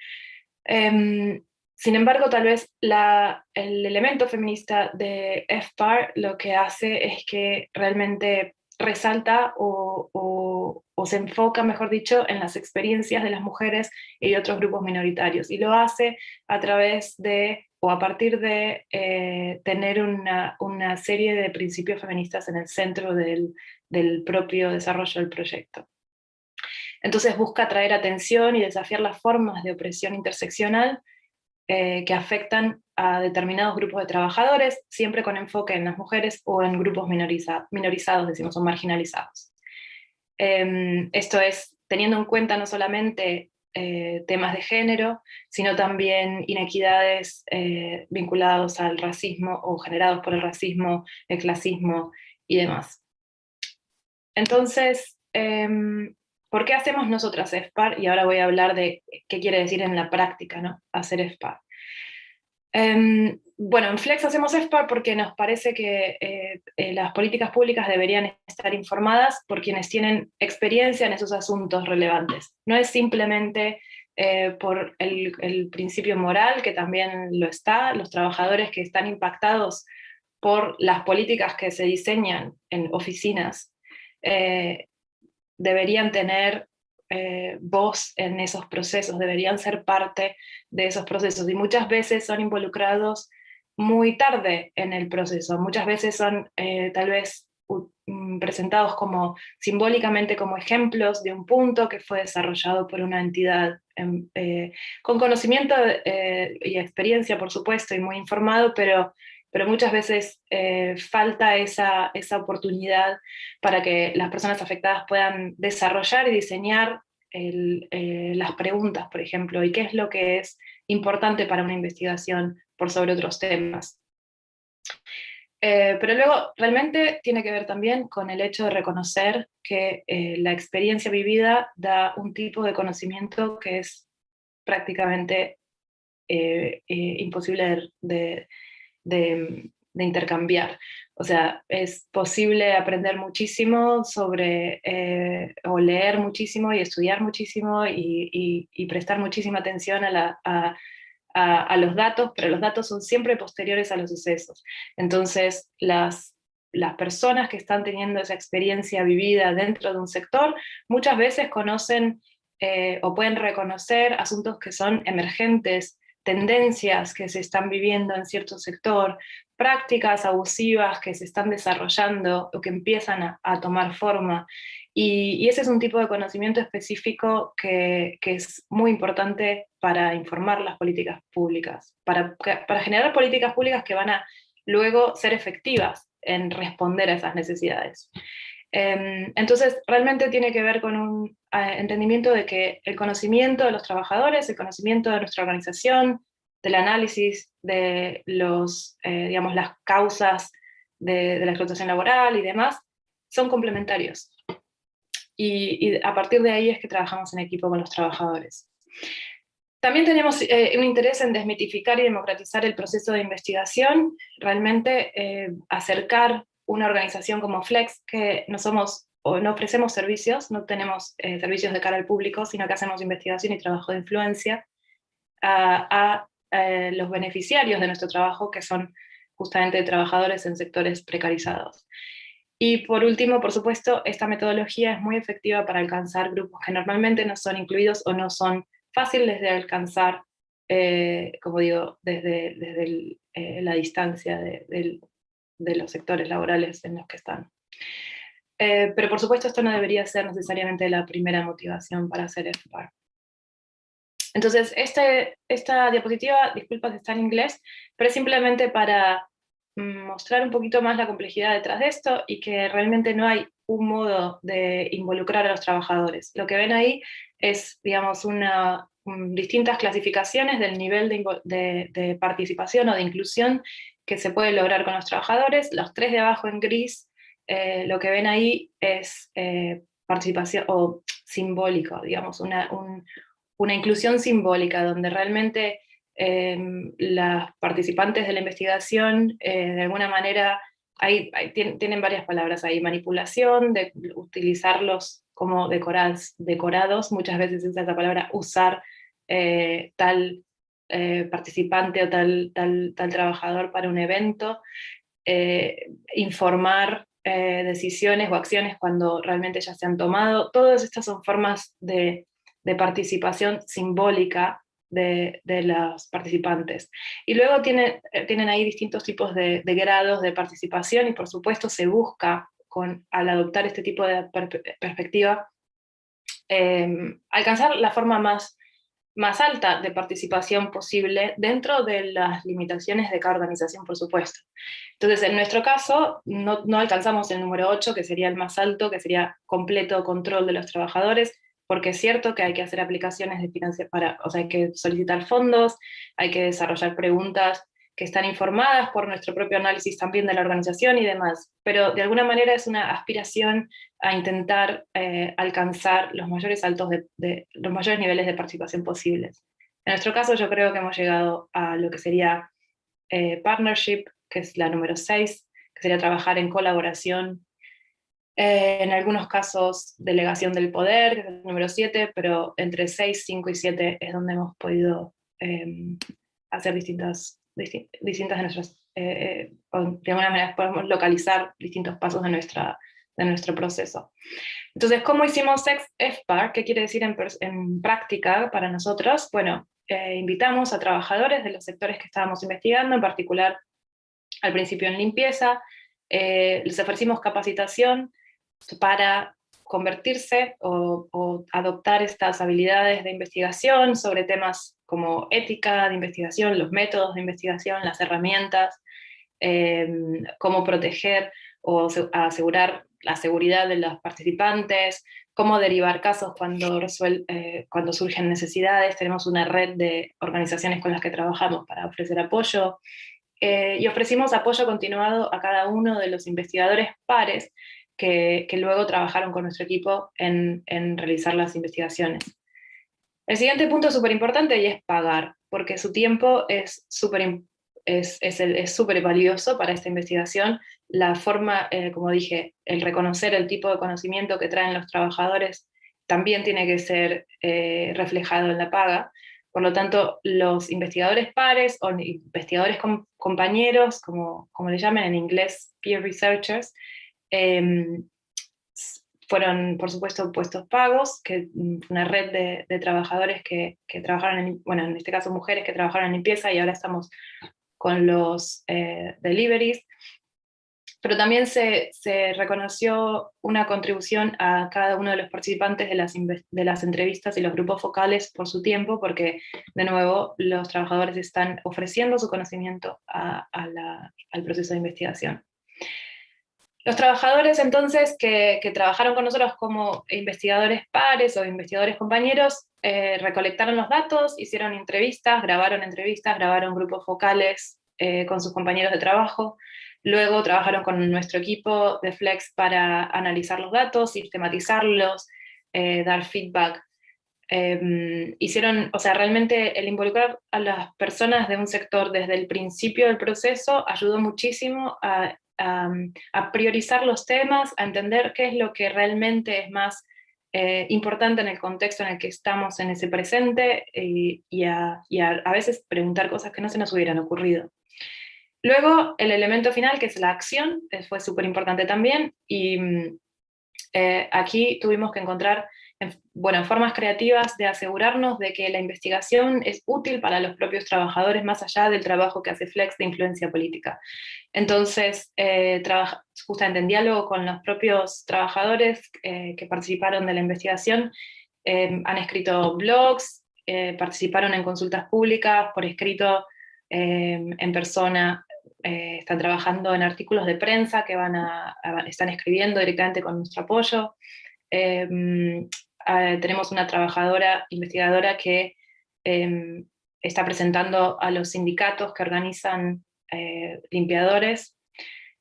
Sin embargo, tal vez el elemento feminista de FPAR lo que hace es que realmente resalta o se enfoca, mejor dicho, en las experiencias de las mujeres y otros grupos minoritarios. Y lo hace a través de, o a partir de tener una serie de principios feministas en el centro del propio desarrollo del proyecto. Entonces busca atraer atención y desafiar las formas de opresión interseccional que afectan a determinados grupos de trabajadores, siempre con enfoque en las mujeres o en grupos minorizados, decimos, o marginalizados. Esto es teniendo en cuenta no solamente temas de género, sino también inequidades vinculados al racismo o generados por el racismo, el clasismo y demás. Entonces, ¿por qué hacemos nosotras FPAR? Y ahora voy a hablar de qué quiere decir en la práctica, ¿no? Hacer FPAR. Bueno, en Flex hacemos FPAR porque nos parece que las políticas públicas deberían estar informadas por quienes tienen experiencia en esos asuntos relevantes. No es simplemente por el principio moral, que también lo está, los trabajadores que están impactados por las políticas que se diseñan en oficinas, deberían tener voz en esos procesos, deberían ser parte de esos procesos, y muchas veces son involucrados muy tarde en el proceso, muchas veces son tal vez presentados como simbólicamente como ejemplos de un punto que fue desarrollado por una entidad con conocimiento y experiencia, por supuesto, y muy informado, pero muchas veces falta esa oportunidad para que las personas afectadas puedan desarrollar y diseñar las preguntas, por ejemplo, y qué es lo que es importante para una investigación por sobre otros temas. Pero luego realmente tiene que ver también con el hecho de reconocer que la experiencia vivida da un tipo de conocimiento que es prácticamente imposible de intercambiar. O sea, es posible aprender muchísimo sobre, o leer muchísimo y estudiar muchísimo y prestar muchísima atención a los datos, pero los datos son siempre posteriores a los sucesos. Entonces, las personas que están teniendo esa experiencia vivida dentro de un sector muchas veces conocen o pueden reconocer asuntos que son emergentes, tendencias que se están viviendo en cierto sector, prácticas abusivas que se están desarrollando o que empiezan a tomar forma. Y ese es un tipo de conocimiento específico que es muy importante para informar las políticas públicas, para generar políticas públicas que van a luego ser efectivas en responder a esas necesidades. Entonces, realmente tiene que ver con un entendimiento de que el conocimiento de los trabajadores, el conocimiento de nuestra organización, del análisis de digamos, las causas de la explotación laboral y demás, son complementarios. Y a partir de ahí es que trabajamos en equipo con los trabajadores. También tenemos un interés en desmitificar y democratizar el proceso de investigación, realmente acercar una organización como Flex, que no somos o no ofrecemos servicios, no tenemos servicios de cara al público, sino que hacemos investigación y trabajo de influencia a los beneficiarios de nuestro trabajo, que son justamente trabajadores en sectores precarizados. Y por último, por supuesto, esta metodología es muy efectiva para alcanzar grupos que normalmente no son incluidos o no son fáciles de alcanzar, como digo, desde la distancia de los sectores laborales en los que están. Pero por supuesto esto no debería ser necesariamente la primera motivación para hacer FPAR. Entonces, esta diapositiva, disculpa si está en inglés, pero es simplemente para mostrar un poquito más la complejidad detrás de esto y que realmente no hay un modo de involucrar a los trabajadores. Lo que ven ahí es, digamos, distintas clasificaciones del nivel de participación o de inclusión que se puede lograr con los trabajadores. Los tres de abajo en gris, lo que ven ahí es participación o simbólico, digamos, una inclusión simbólica, donde realmente las participantes de la investigación, de alguna manera, tienen varias palabras ahí: manipulación, de utilizarlos como decorados, muchas veces usa esa palabra, usar tal participante o tal trabajador para un evento, informar decisiones o acciones cuando realmente ya se han tomado. Todas estas son formas de participación simbólica de los participantes. Y luego tienen ahí distintos tipos de grados de participación, y por supuesto se busca, al adoptar este tipo de perspectiva, alcanzar la forma más alta de participación posible dentro de las limitaciones de cada organización, por supuesto. Entonces, en nuestro caso, no alcanzamos el número 8, que sería el más alto, que sería completo control de los trabajadores, porque es cierto que hay que hacer aplicaciones de financiación, o sea, hay que solicitar fondos, hay que desarrollar preguntas que están informadas por nuestro propio análisis también de la organización y demás, pero de alguna manera es una aspiración a intentar alcanzar los mayores los mayores niveles de participación posibles. En nuestro caso yo creo que hemos llegado a lo que sería partnership, que es la número 6, que sería trabajar en colaboración, en algunos casos delegación del poder, que es el número 7, pero entre 6, 5 y 7 es donde hemos podido hacer distintas de nuestras, de alguna manera podemos localizar distintos pasos de nuestro proceso. Entonces, ¿cómo hicimos FPAR? ¿Qué quiere decir en práctica para nosotros? Bueno, invitamos a trabajadores de los sectores que estábamos investigando, en particular al principio en limpieza, les ofrecimos capacitación para convertirse o adoptar estas habilidades de investigación sobre temas como ética de investigación, los métodos de investigación, las herramientas, cómo proteger o asegurar la seguridad de los participantes, cómo derivar casos cuando surgen necesidades. Tenemos una red de organizaciones con las que trabajamos para ofrecer apoyo, y ofrecimos apoyo continuado a cada uno de los investigadores pares que luego trabajaron con nuestro equipo en realizar las investigaciones. El siguiente punto es súper importante y es pagar, porque su tiempo es súper valioso para esta investigación. La forma, como dije, el reconocer el tipo de conocimiento que traen los trabajadores también tiene que ser reflejado en la paga. Por lo tanto, los investigadores pares o investigadores compañeros, como le llaman en inglés, peer researchers, fueron, por supuesto, puestos pagos, que una red de trabajadores que trabajaron, en este caso mujeres que trabajaron en limpieza, y ahora estamos con los deliveries. Pero también se reconoció una contribución a cada uno de los participantes de las entrevistas y los grupos focales por su tiempo, porque, de nuevo, los trabajadores están ofreciendo su conocimiento al proceso de investigación. Los trabajadores, entonces, que trabajaron con nosotros como investigadores pares o investigadores compañeros, recolectaron los datos, hicieron entrevistas, grabaron grupos focales con sus compañeros de trabajo. Luego trabajaron con nuestro equipo de Flex para analizar los datos, sistematizarlos, dar feedback. Realmente el involucrar a las personas de un sector desde el principio del proceso ayudó muchísimo a priorizar los temas, a entender qué es lo que realmente es más importante en el contexto en el que estamos en ese presente, y a veces preguntar cosas que no se nos hubieran ocurrido. Luego, el elemento final, que es la acción, fue súper importante también, y aquí tuvimos que encontrar formas creativas de asegurarnos de que la investigación es útil para los propios trabajadores, más allá del trabajo que hace Flex de influencia política. Entonces, justamente en diálogo con los propios trabajadores que participaron de la investigación, han escrito blogs, participaron en consultas públicas, por escrito, en persona, están trabajando en artículos de prensa que están escribiendo directamente con nuestro apoyo. Tenemos una trabajadora investigadora que está presentando a los sindicatos que organizan limpiadores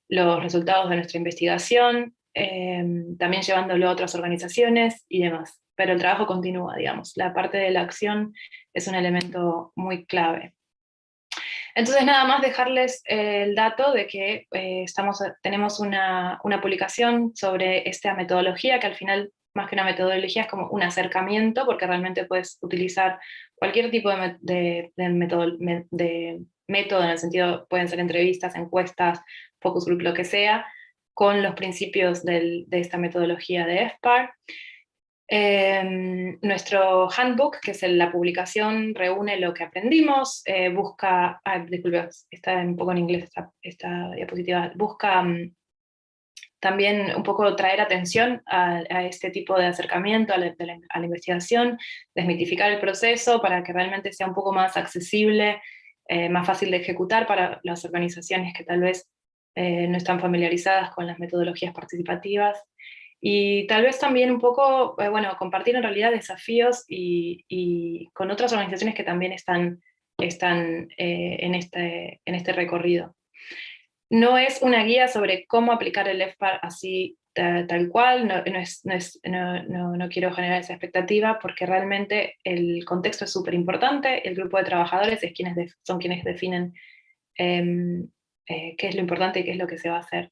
los resultados de nuestra investigación, también llevándolo a otras organizaciones y demás. Pero el trabajo continúa, digamos. La parte de la acción es un elemento muy clave. Entonces, nada más dejarles el dato de que tenemos una publicación sobre esta metodología, que al final más que una metodología, es como un acercamiento, porque realmente puedes utilizar cualquier tipo de método, en el sentido, pueden ser entrevistas, encuestas, focus group, lo que sea, con los principios de esta metodología de FPAR. Nuestro handbook, que es la publicación, reúne lo que aprendimos, busca, disculpe, está un poco en inglés esta diapositiva, busca también un poco traer atención a este tipo de acercamiento a la investigación, desmitificar el proceso para que realmente sea un poco más accesible, más fácil de ejecutar para las organizaciones que tal vez no están familiarizadas con las metodologías participativas. Y tal vez también un poco, bueno, compartir en realidad desafíos y con otras organizaciones que también están en este recorrido. No es una guía sobre cómo aplicar el FPAR así tal cual, no quiero generar esa expectativa, porque realmente el contexto es súper importante, el grupo de trabajadores son quienes definen qué es lo importante y qué es lo que se va a hacer.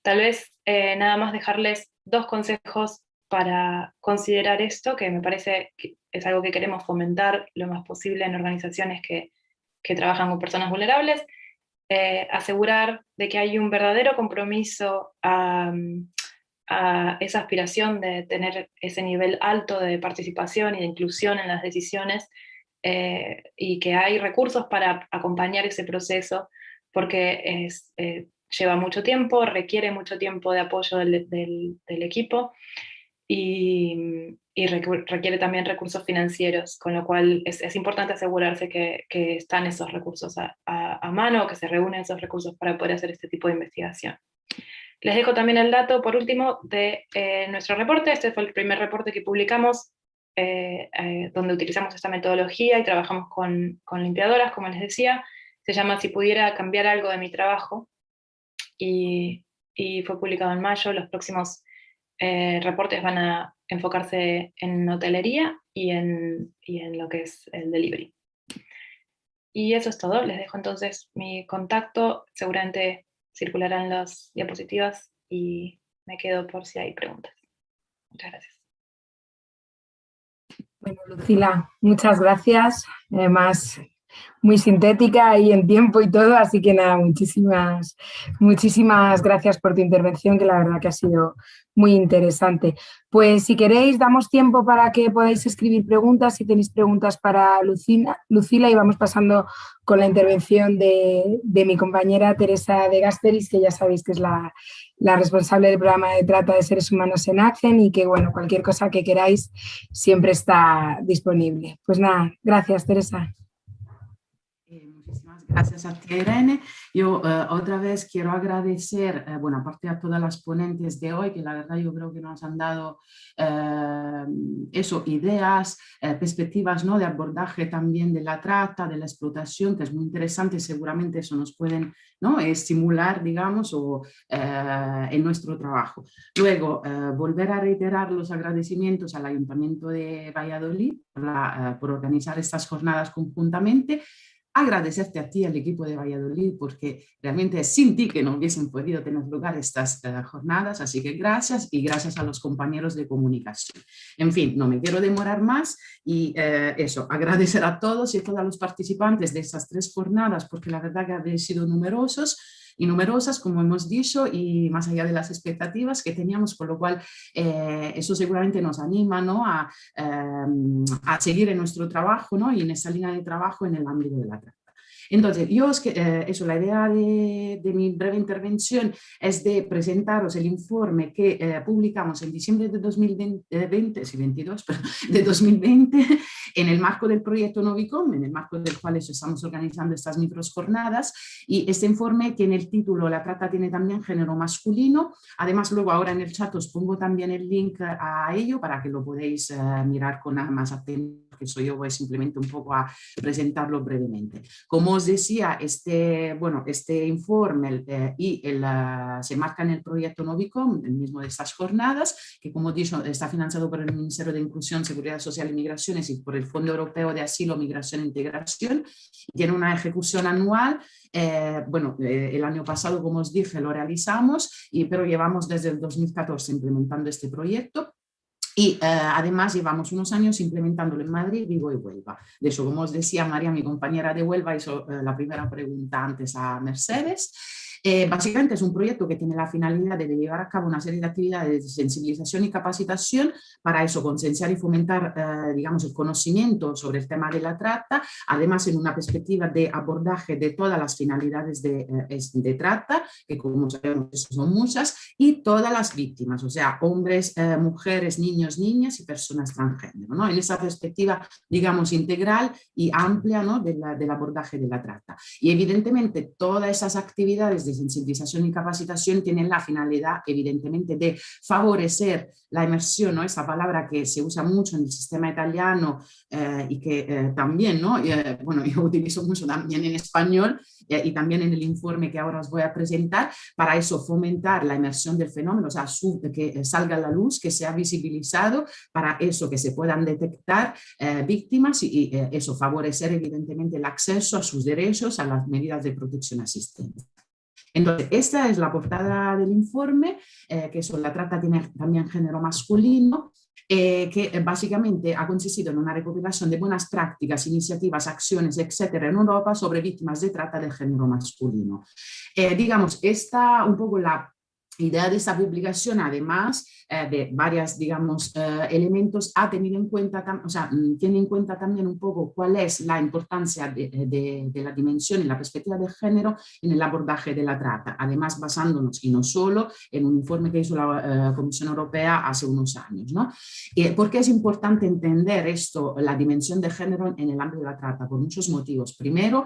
Tal vez nada más dejarles 2 consejos para considerar esto, que me parece que es algo que queremos fomentar lo más posible en organizaciones que trabajan con personas vulnerables. Asegurar de que hay un verdadero compromiso a esa aspiración de tener ese nivel alto de participación y de inclusión en las decisiones, y que hay recursos para acompañar ese proceso, porque lleva mucho tiempo, requiere mucho tiempo de apoyo del equipo, y requiere también recursos financieros, con lo cual es importante asegurarse que están esos recursos a mano, que se reúnen esos recursos para poder hacer este tipo de investigación. Les dejo también el dato, por último, de nuestro reporte. Este fue el primer reporte que publicamos, donde utilizamos esta metodología y trabajamos con limpiadoras, como les decía. Se llama Si pudiera cambiar algo de mi trabajo, y fue publicado en mayo. Los próximos reportes van a enfocarse en hotelería y en lo que es el delivery. Y eso es todo. Les dejo entonces mi contacto. Seguramente circularán las diapositivas y me quedo por si hay preguntas. Muchas gracias. Bueno, Lucila, muchas gracias. Además, muy sintética y en tiempo y todo, así que nada, muchísimas gracias por tu intervención, que la verdad que ha sido muy interesante. Pues si queréis, damos tiempo para que podáis escribir preguntas, si tenéis preguntas para Lucila, y vamos pasando con la intervención de mi compañera Teresa de Gasteris, que ya sabéis que es la responsable del programa de trata de seres humanos en ACCEN, y que, bueno, cualquier cosa que queráis siempre está disponible. Pues nada, gracias, Teresa. Muchísimas gracias a ti, Irene. Yo otra vez quiero agradecer, bueno, aparte a todas las ponentes de hoy, que la verdad yo creo que nos han dado ideas, perspectivas, ¿no?, de abordaje también de la trata, de la explotación, que es muy interesante. Seguramente eso nos pueden, ¿no?, estimular, digamos, en nuestro trabajo. Luego, volver a reiterar los agradecimientos al Ayuntamiento de Valladolid por organizar estas jornadas conjuntamente. Agradecerte a ti, al equipo de Valladolid, porque realmente es sin ti que no hubiesen podido tener lugar estas jornadas, así que gracias, y gracias a los compañeros de comunicación. En fin, no me quiero demorar más, y agradecer a todos y a todos los participantes de estas 3 jornadas, porque la verdad que habéis sido numerosos y numerosas, como hemos dicho, y más allá de las expectativas que teníamos, con lo cual eso seguramente nos anima, ¿no?, a seguir en nuestro trabajo, ¿no?, y en esa línea de trabajo en el ámbito de la trata. Entonces, la idea de mi breve intervención es de presentaros el informe que publicamos en diciembre de 2020, en el marco del proyecto Novicom, en el marco del cual estamos organizando estas microjornadas, y este informe tiene el título La trata tiene también género masculino. Además, luego ahora en el chat os pongo también el link a ello para que lo podéis mirar con más atención, que soy yo, voy simplemente un poco a presentarlo brevemente. Como os decía, este informe se marca en el proyecto Novicom, el mismo de estas jornadas, que, como he dicho, está financiado por el Ministerio de Inclusión, Seguridad Social y Migraciones y por el Fondo Europeo de Asilo, Migración e Integración. Tiene una ejecución anual. El año pasado, como os dije, lo realizamos, pero llevamos desde el 2014 implementando este proyecto. Y además llevamos unos años implementándolo en Madrid, Vigo y Huelva. De hecho, como os decía María, mi compañera de Huelva, hizo la primera pregunta antes a Mercedes. Básicamente es un proyecto que tiene la finalidad de llevar a cabo una serie de actividades de sensibilización y capacitación para eso, concienciar y fomentar, digamos, el conocimiento sobre el tema de la trata, además en una perspectiva de abordaje de todas las finalidades de trata, que como sabemos son muchas, y todas las víctimas, o sea, hombres, mujeres, niños, niñas y personas transgénero, ¿no? En esa perspectiva, digamos, integral y amplia, ¿no? del abordaje de la trata. Y evidentemente todas esas actividades de sensibilización y capacitación tienen la finalidad, evidentemente, de favorecer la inmersión, ¿no? Esa palabra que se usa mucho en el sistema italiano y que también, ¿no? Bueno, yo utilizo mucho también en español y también en el informe que ahora os voy a presentar, para eso fomentar la inmersión del fenómeno, o sea, que salga a la luz, que sea visibilizado, para eso que se puedan detectar víctimas y eso favorecer evidentemente el acceso a sus derechos, a las medidas de protección asistente. Entonces, esta es la portada del informe, que eso, la trata tiene también género masculino, que básicamente ha consistido en una recopilación de buenas prácticas, iniciativas, acciones, etcétera, en Europa sobre víctimas de trata de género masculino. Digamos, esta un poco la idea de esta publicación, además de varios, digamos, elementos, ha tenido en cuenta, o sea, tiene en cuenta también un poco cuál es la importancia de la dimensión y la perspectiva de género en el abordaje de la trata, además basándonos, y no solo, en un informe que hizo la Comisión Europea hace unos años, ¿no? ¿Por qué es importante entender esto, la dimensión de género en el ámbito de la trata? Por muchos motivos. Primero,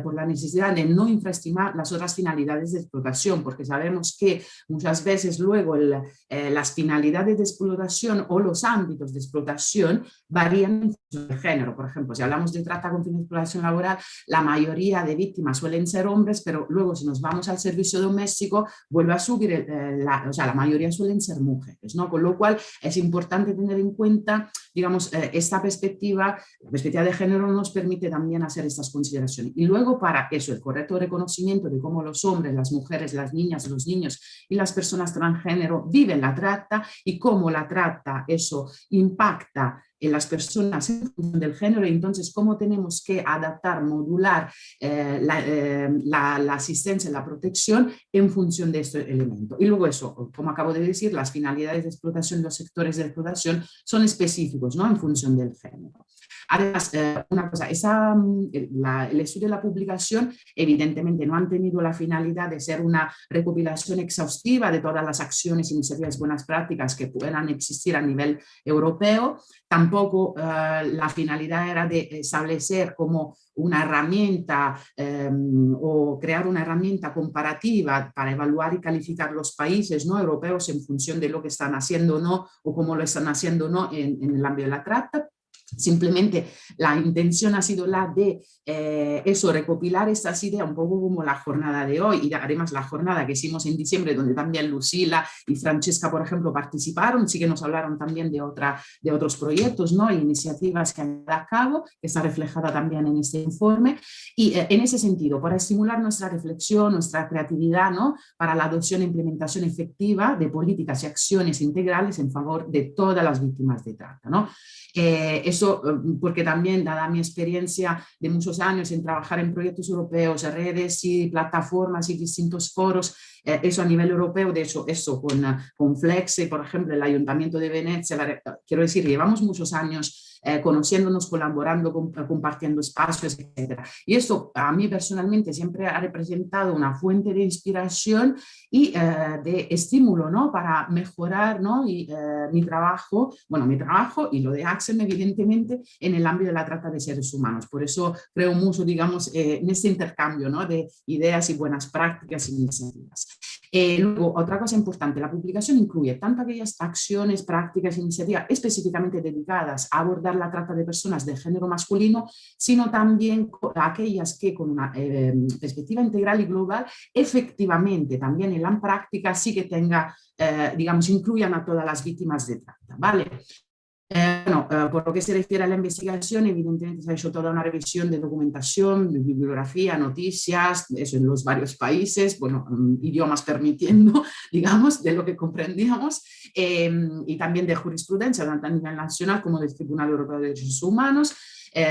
por la necesidad de no infraestimar las otras finalidades de explotación, porque sabemos que muchas veces luego las finalidades de explotación o los ámbitos de explotación varían en función del género. Por ejemplo, si hablamos de trata con fines de explotación laboral, la mayoría de víctimas suelen ser hombres, pero luego si nos vamos al servicio doméstico vuelve a subir, o sea, la mayoría suelen ser mujeres, ¿no? Con lo cual es importante tener en cuenta, digamos, esta perspectiva, la perspectiva de género nos permite también hacer estas consideraciones. Y luego para eso, el correcto reconocimiento de cómo los hombres, las mujeres, las niñas, los niños y las personas transgénero viven la trata y cómo la trata, eso impacta en las personas en función del género, y entonces cómo tenemos que adaptar, modular la asistencia, la protección en función de este elemento. Y luego eso, como acabo de decir, las finalidades de explotación, los sectores de explotación son específicos, ¿no? En función del género. Además, una cosa, el estudio de la publicación evidentemente no han tenido la finalidad de ser una recopilación exhaustiva de todas las acciones, iniciativas, buenas prácticas que puedan existir a nivel europeo. Tampoco la finalidad era de establecer como una herramienta o crear una herramienta comparativa para evaluar y calificar los países, ¿no? europeos en función de lo que están haciendo o no, o cómo lo están haciendo o no en el ámbito de la trata. Simplemente la intención ha sido la de eso, recopilar estas ideas un poco como la jornada de hoy, y además la jornada que hicimos en diciembre, donde también Lucila y Francesca, por ejemplo, participaron, sí que nos hablaron también de otros proyectos, ¿no? E iniciativas que han dado a cabo, que está reflejada también en este informe, y en ese sentido, para estimular nuestra reflexión, nuestra creatividad, ¿no? Para la adopción e implementación efectiva de políticas y acciones integrales en favor de todas las víctimas de trata, ¿no? Eso porque también, dada mi experiencia de muchos años en trabajar en proyectos europeos, redes y plataformas y distintos foros, eso a nivel europeo, de hecho, eso con Flexe, por ejemplo, el Ayuntamiento de Venecia, quiero decir, llevamos muchos años conociéndonos, colaborando, compartiendo espacios, etc. Y esto a mí personalmente siempre ha representado una fuente de inspiración y de estímulo, ¿no? Para mejorar, ¿no? Y mi trabajo y lo de Accem, evidentemente, en el ámbito de la trata de seres humanos. Por eso creo mucho, digamos, en este intercambio, ¿no? De ideas y buenas prácticas e iniciativas. Luego, otra cosa importante, la publicación incluye tanto aquellas acciones, prácticas, iniciativas específicamente dedicadas a abordar la trata de personas de género masculino, sino también aquellas que con una perspectiva integral y global efectivamente también en la práctica sí que tenga, digamos, incluyan a todas las víctimas de trata, ¿vale? Por lo que se refiere a la investigación, evidentemente se ha hecho toda una revisión de documentación, de bibliografía, noticias, eso en los varios países, bueno, idiomas permitiendo, digamos, de lo que comprendíamos, y también de jurisprudencia, tanto a nivel nacional como del Tribunal Europeo de Derechos Humanos.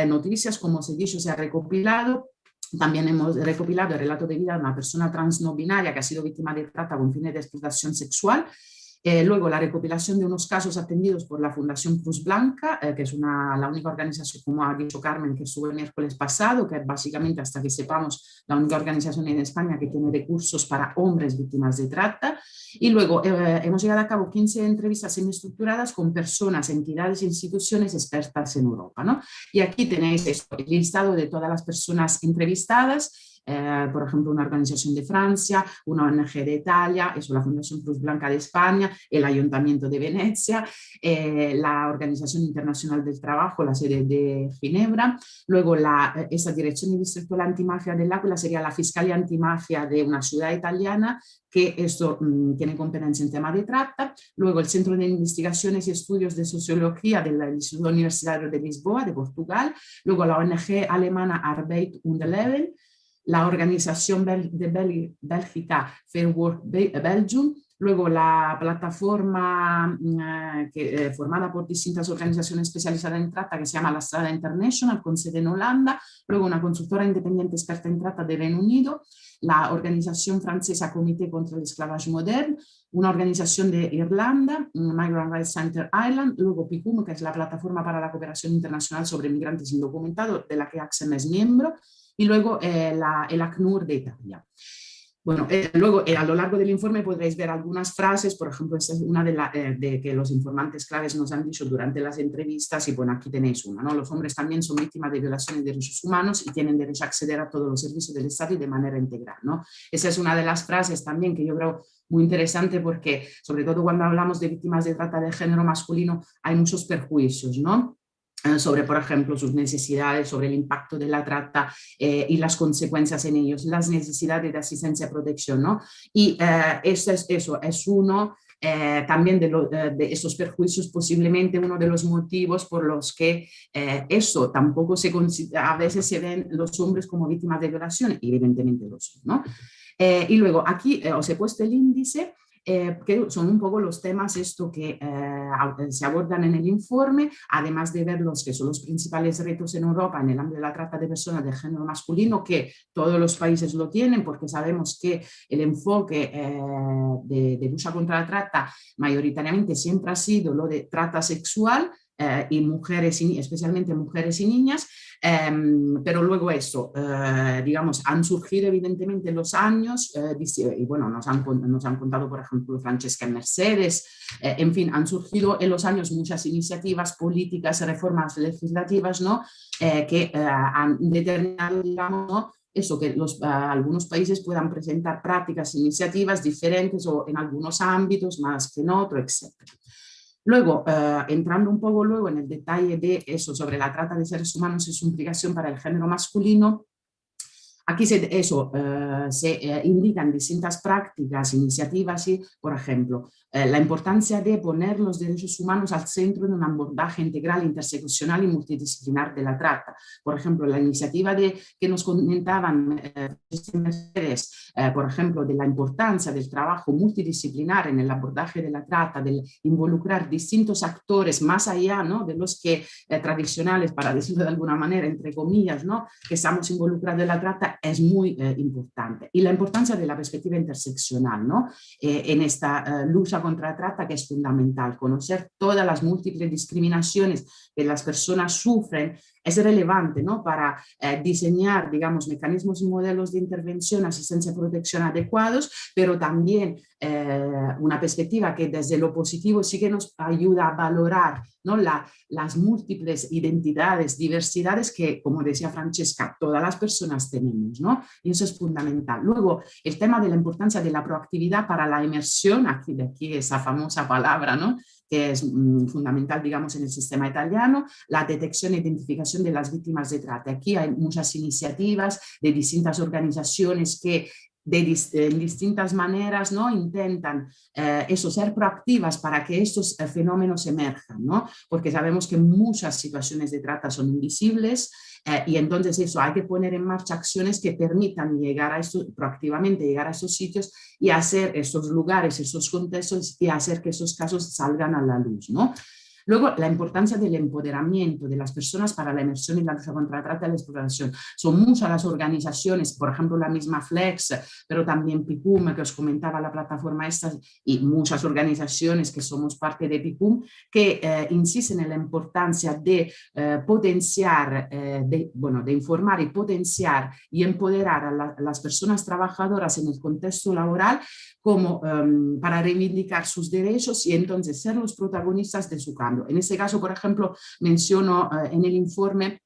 Noticias, como se ha dicho, se ha recopilado. También hemos recopilado el relato de vida de una persona trans no binaria que ha sido víctima de trata con fines de explotación sexual. Luego la recopilación de unos casos atendidos por la Fundación Cruz Blanca, que es la única organización, como ha dicho Carmen, que estuvo el miércoles pasado, que es básicamente, hasta que sepamos, la única organización en España que tiene recursos para hombres víctimas de trata. Y luego hemos llevado a cabo 15 entrevistas semiestructuradas con personas, entidades e instituciones expertas en Europa, ¿no? Y aquí tenéis el listado de todas las personas entrevistadas. Por ejemplo, una organización de Francia, una ONG de Italia, eso, la Fundación Cruz Blanca de España, el Ayuntamiento de Venecia, la Organización Internacional del Trabajo, la sede de Ginebra, luego esa Dirección Distrettuale Antimafia dell'Aquila sería la Fiscalía Antimafia de una ciudad italiana, que esto tiene competencia en tema de trata, luego el Centro de Investigaciones y Estudios de Sociología del Instituto Universitario de Lisboa, de Portugal, luego la ONG alemana Arbeit und Leben, la organización de Bélgica Fair Work Belgium, luego la plataforma formada por distintas organizaciones especializadas en trata que se llama La Strada International, con sede en Holanda, luego una consultora independiente experta en trata de Reino Unido, la organización francesa Comité contra el Esclavage Moderne, una organización de Irlanda, Migrant Rights Center Ireland, luego PICUM, que es la plataforma para la cooperación internacional sobre migrantes indocumentados, de la que ACSEM es miembro, y luego el ACNUR de Italia. Bueno, luego a lo largo del informe podréis ver algunas frases, por ejemplo, esta es una de que los informantes claves nos han dicho durante las entrevistas, y bueno, aquí tenéis una, ¿no? Los hombres también son víctimas de violaciones de derechos humanos y tienen derecho a acceder a todos los servicios del Estado y de manera integral, ¿no? Esa es una de las frases también que yo creo muy interesante, porque sobre todo cuando hablamos de víctimas de trata de género masculino hay muchos perjuicios, ¿no? Sobre, por ejemplo, sus necesidades, sobre el impacto de la trata y las consecuencias en ellos, las necesidades de asistencia y protección, ¿no? Y eso es uno también de esos perjuicios, posiblemente uno de los motivos por los que eso tampoco se considera, a veces se ven los hombres como víctimas de violación, y evidentemente lo son, ¿no? Y luego aquí os he puesto el índice, que son un poco los temas que se abordan en el informe, además de ver los que son los principales retos en Europa en el ámbito de la trata de personas de género masculino, que todos los países lo tienen, porque sabemos que el enfoque de lucha contra la trata mayoritariamente siempre ha sido lo de trata sexual, y mujeres, especialmente mujeres y niñas, pero luego eso, digamos, han surgido evidentemente en los años, y bueno, nos han contado, por ejemplo, Francesca y Mercedes, en fin, han surgido en los años muchas iniciativas políticas, reformas legislativas, ¿no? Que han determinado, digamos, ¿no? Eso, que algunos países puedan presentar prácticas, iniciativas diferentes o en algunos ámbitos más que en otros, etc. Luego, entrando un poco luego en el detalle de eso sobre la trata de seres humanos y su implicación para el género masculino, aquí se indican distintas prácticas, iniciativas y, por ejemplo, la importancia de poner los derechos humanos al centro de un abordaje integral, interseccional y multidisciplinar de la trata. Por ejemplo, la iniciativa que nos comentaban por ejemplo, de la importancia del trabajo multidisciplinar en el abordaje de la trata, de involucrar distintos actores más allá, ¿no? De los que tradicionales, para decirlo de alguna manera, entre comillas, ¿no? Que estamos involucrados en la trata, es muy importante. Y la importancia de la perspectiva interseccional, ¿no? En esta lucha contra la trata, que es fundamental. Conocer todas las múltiples discriminaciones que las personas sufren es relevante, ¿no? Para diseñar, digamos, mecanismos y modelos de intervención, asistencia y protección adecuados, pero también una perspectiva que desde lo positivo sí que nos ayuda a valorar, ¿no? Las múltiples identidades, diversidades que, como decía Francesca, todas las personas tenemos, ¿no? Y eso es fundamental. Luego, el tema de la importancia de la proactividad para la inmersión, de aquí esa famosa palabra, ¿no? Que es fundamental, digamos, en el sistema italiano, la detección e identificación de las víctimas de trata. Aquí hay muchas iniciativas de distintas organizaciones que en distintas maneras, ¿no? Intentan ser proactivas para que estos fenómenos emerjan, ¿no? Porque sabemos que muchas situaciones de trata son invisibles y entonces eso, hay que poner en marcha acciones que permitan llegar a esto, proactivamente llegar a esos sitios y hacer esos lugares, esos contextos y hacer que esos casos salgan a la luz, ¿no? Luego, la importancia del empoderamiento de las personas para la emersión y la lucha contra la trata y la explotación. Son muchas las organizaciones, por ejemplo, la misma Flex, pero también PICUM, que os comentaba la plataforma esta, y muchas organizaciones que somos parte de PICUM, que insisten en la importancia de potenciar, de informar y potenciar y empoderar a las personas trabajadoras en el contexto laboral como para reivindicar sus derechos y entonces ser los protagonistas de su cambio. En este caso, por ejemplo, menciono en el informe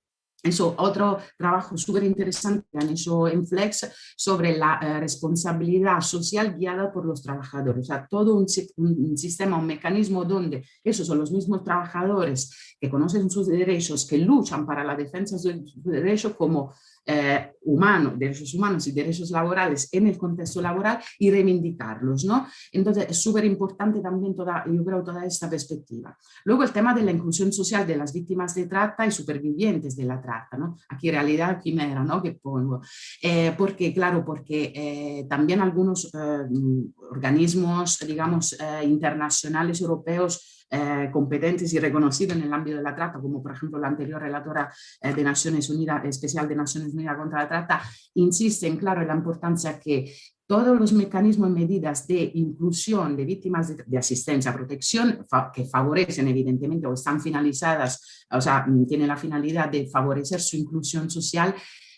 otro trabajo súper interesante que han hecho en Flex sobre la responsabilidad social guiada por los trabajadores. O sea, todo un sistema, un mecanismo donde esos son los mismos trabajadores que conocen sus derechos, que luchan para la defensa de sus derechos como derechos humanos y derechos laborales en el contexto laboral y reivindicarlos, ¿no? Entonces es súper importante también yo creo toda esta perspectiva. Luego el tema de la inclusión social de las víctimas de trata y supervivientes de la trata, ¿no? Aquí en realidad quimera, ¿no? Que pongo. Porque también algunos organismos, digamos, internacionales europeos competentes y reconocidos en el ámbito de la trata, como por ejemplo la anterior relatora de Naciones Unidas, especial de Naciones Unidas contra la trata, insisten, claro, en la importancia que todos los mecanismos y medidas de inclusión de víctimas de asistencia, protección, que favorecen evidentemente o están finalizadas, o sea, tienen la finalidad de favorecer su inclusión social,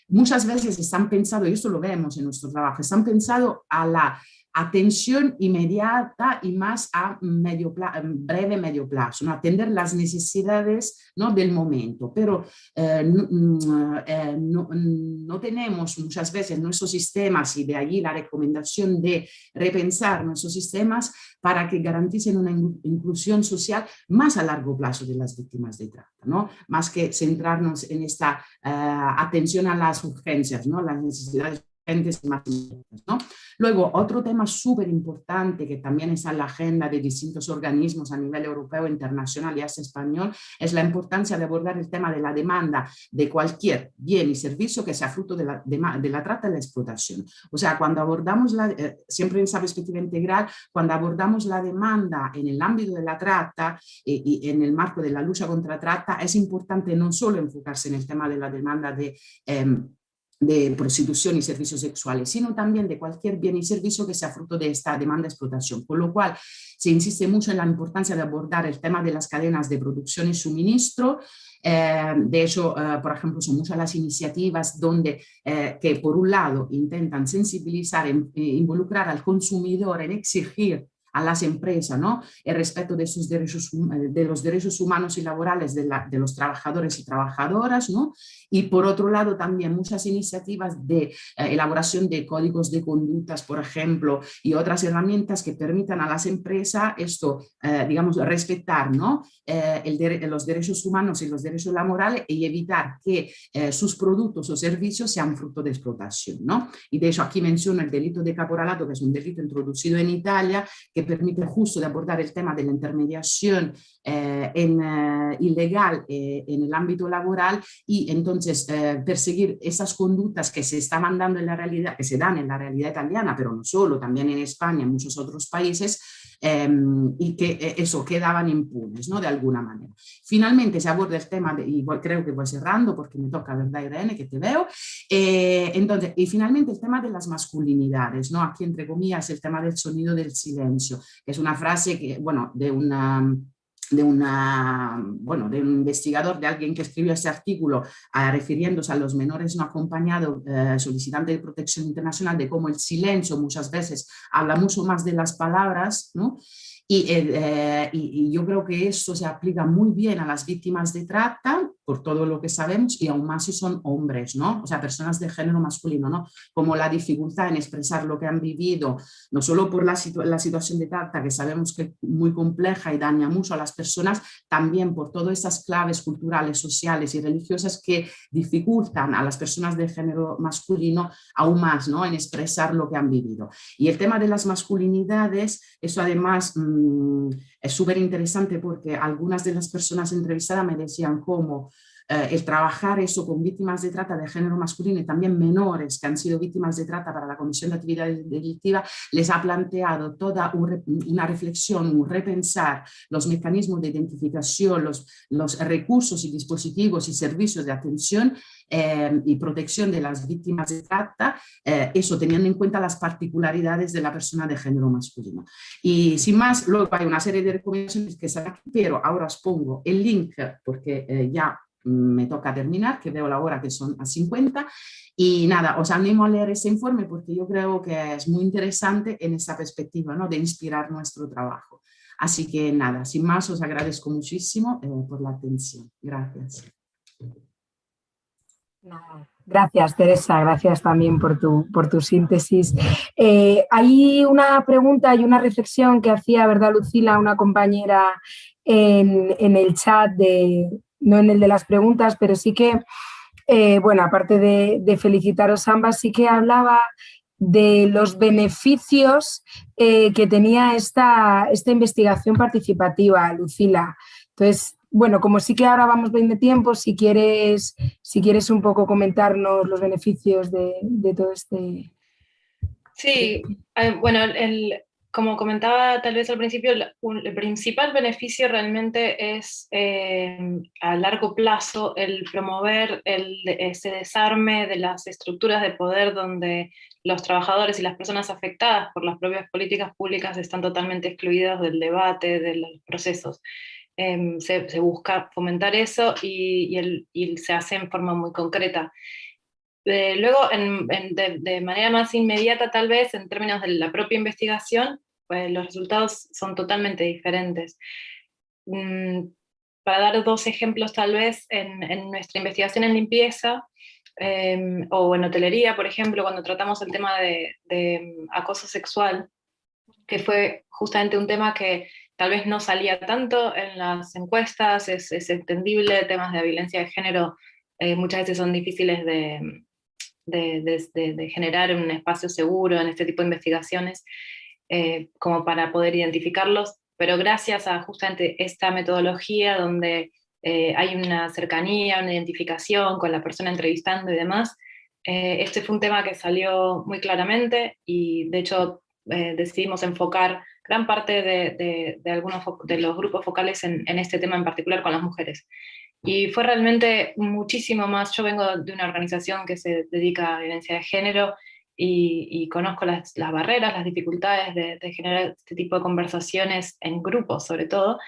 muchas veces están pensados, y esto lo vemos en nuestro trabajo, están pensados a la atención inmediata y más a breve medio plazo, ¿no? Atender las necesidades, ¿no? del momento, pero no tenemos muchas veces nuestros sistemas y de allí la recomendación de repensar nuestros sistemas para que garanticen una inclusión social más a largo plazo de las víctimas de trata, ¿no? Más que centrarnos en esta atención a las urgencias, ¿no? Las necesidades más, ¿no? Luego, otro tema súper importante que también está en la agenda de distintos organismos a nivel europeo, internacional y hasta español, es la importancia de abordar el tema de la demanda de cualquier bien y servicio que sea fruto de la trata y la explotación. O sea, cuando abordamos, siempre en esa perspectiva integral, cuando abordamos la demanda en el ámbito de la trata y en el marco de la lucha contra la trata, es importante no solo enfocarse en el tema de la demanda de prostitución y servicios sexuales, sino también de cualquier bien y servicio que sea fruto de esta demanda de explotación. Con lo cual, se insiste mucho en la importancia de abordar el tema de las cadenas de producción y suministro. De hecho, por ejemplo, son muchas las iniciativas que por un lado intentan sensibilizar e involucrar al consumidor en exigir a las empresas, ¿no? El respeto de los derechos humanos y laborales de los trabajadores y trabajadoras, ¿no? Y por otro lado también muchas iniciativas de elaboración de códigos de conductas, por ejemplo, y otras herramientas que permitan a las empresas digamos, respetar, ¿no? Los derechos humanos y los derechos laborales y evitar que sus productos o servicios sean fruto de explotación, ¿no? Y de hecho aquí menciono el delito de caporalato, que es un delito introducido en Italia, que permite justo de abordar el tema de la intermediación ilegal en el ámbito laboral y entonces perseguir esas conductas que se están dando en la realidad, que se dan en la realidad italiana, pero no solo, también en España, en muchos otros países, y que eso quedaban impunes, ¿no? De alguna manera. Finalmente se aborda el tema, y creo que voy cerrando porque me toca, ¿verdad, Irene? Que te veo. Entonces, y finalmente el tema de las masculinidades, ¿no? Aquí entre comillas el tema del sonido del silencio, que es una frase que, bueno, de un investigador, de alguien que escribió este artículo refiriéndose a los menores no acompañados solicitantes de protección internacional, de cómo el silencio muchas veces habla mucho más de las palabras, ¿no? Y yo creo que eso se aplica muy bien a las víctimas de trata, por todo lo que sabemos, y aún más si son hombres, ¿no? O sea, personas de género masculino, ¿no? Como la dificultad en expresar lo que han vivido, no solo por la situación de trata, que sabemos que es muy compleja y daña mucho a las personas, también por todas esas claves culturales, sociales y religiosas que dificultan a las personas de género masculino aún más, ¿no? En expresar lo que han vivido. Y el tema de las masculinidades, eso además es súper interesante porque algunas de las personas entrevistadas me decían cómo el trabajar eso con víctimas de trata de género masculino y también menores que han sido víctimas de trata para la comisión de actividades delictivas les ha planteado toda una reflexión, un repensar los mecanismos de identificación, los recursos y dispositivos y servicios de atención y protección de las víctimas de trata, eso teniendo en cuenta las particularidades de la persona de género masculino. Y sin más, luego hay una serie de recomendaciones que están aquí, pero ahora os pongo el link porque ya me toca terminar, que veo la hora que son a 50, y nada, os animo a leer ese informe porque yo creo que es muy interesante en esa perspectiva, ¿no? De inspirar nuestro trabajo. Así que nada, sin más, os agradezco muchísimo por la atención. Gracias. Gracias, Teresa, gracias también por tu síntesis. Hay una pregunta y una reflexión que hacía, ¿verdad, Lucila, una compañera en el chat, no en el de las preguntas, pero sí que, bueno, aparte de felicitaros ambas, sí que hablaba de los beneficios que tenía esta investigación participativa, Lucila. Entonces, bueno, como sí que ahora vamos bien de tiempo, si quieres un poco comentarnos los beneficios de todo este... Sí, bueno, como comentaba tal vez al principio, el principal beneficio realmente es a largo plazo el promover ese desarme de las estructuras de poder donde los trabajadores y las personas afectadas por las propias políticas públicas están totalmente excluidos del debate, de los procesos. Se busca fomentar eso y se hace en forma muy concreta. Luego, de manera más inmediata, tal vez, en términos de la propia investigación, pues los resultados son totalmente diferentes. Para dar dos ejemplos, tal vez, en nuestra investigación en limpieza, o en hotelería, por ejemplo, cuando tratamos el tema de acoso sexual, que fue justamente un tema que tal vez no salía tanto en las encuestas, es entendible, temas de violencia de género muchas veces son difíciles de generar un espacio seguro en este tipo de investigaciones, como para poder identificarlos, pero gracias a justamente esta metodología donde hay una cercanía, una identificación con la persona entrevistando y demás, este fue un tema que salió muy claramente y de hecho decidimos enfocar gran parte de algunos de los grupos focales en este tema en particular con las mujeres. Y fue realmente muchísimo más. Yo vengo de una organización que se dedica a violencia de género y conozco las barreras, las dificultades de generar este tipo de conversaciones en grupos, sobre todo,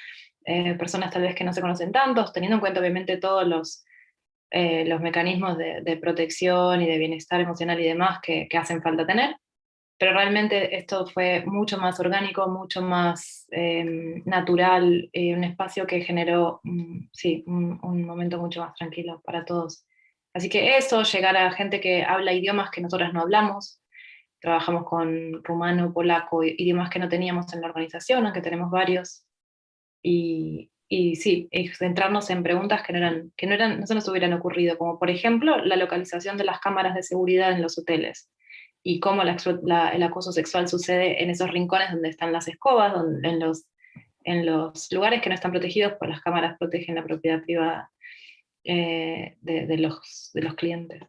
personas tal vez que no se conocen tantos, teniendo en cuenta obviamente todos los mecanismos de protección y de bienestar emocional y demás que hacen falta tener. Pero realmente esto fue mucho más orgánico, mucho más natural, un espacio que generó, sí, un momento mucho más tranquilo para todos. Así que eso, llegar a gente que habla idiomas que nosotras no hablamos, trabajamos con rumano, polaco, idiomas que no teníamos en la organización, aunque tenemos varios, y sí, centrarnos en preguntas que no se nos hubieran ocurrido, como por ejemplo la localización de las cámaras de seguridad en los hoteles y cómo el acoso sexual sucede en esos rincones donde están las escobas, en los lugares que no están protegidos, pues las cámaras protegen la propiedad privada de los clientes.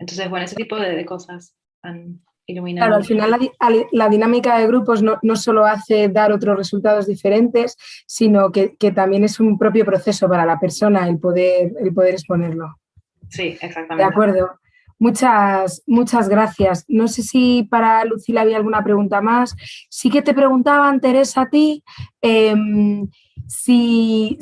Entonces, bueno, ese tipo de cosas han iluminado. Claro, al final la dinámica de grupos no solo hace dar otros resultados diferentes, sino que también es un propio proceso para la persona el poder exponerlo. Sí, exactamente. De acuerdo. Muchas gracias. No sé si para Lucila había alguna pregunta más. Sí que te preguntaban, Teresa, a ti, si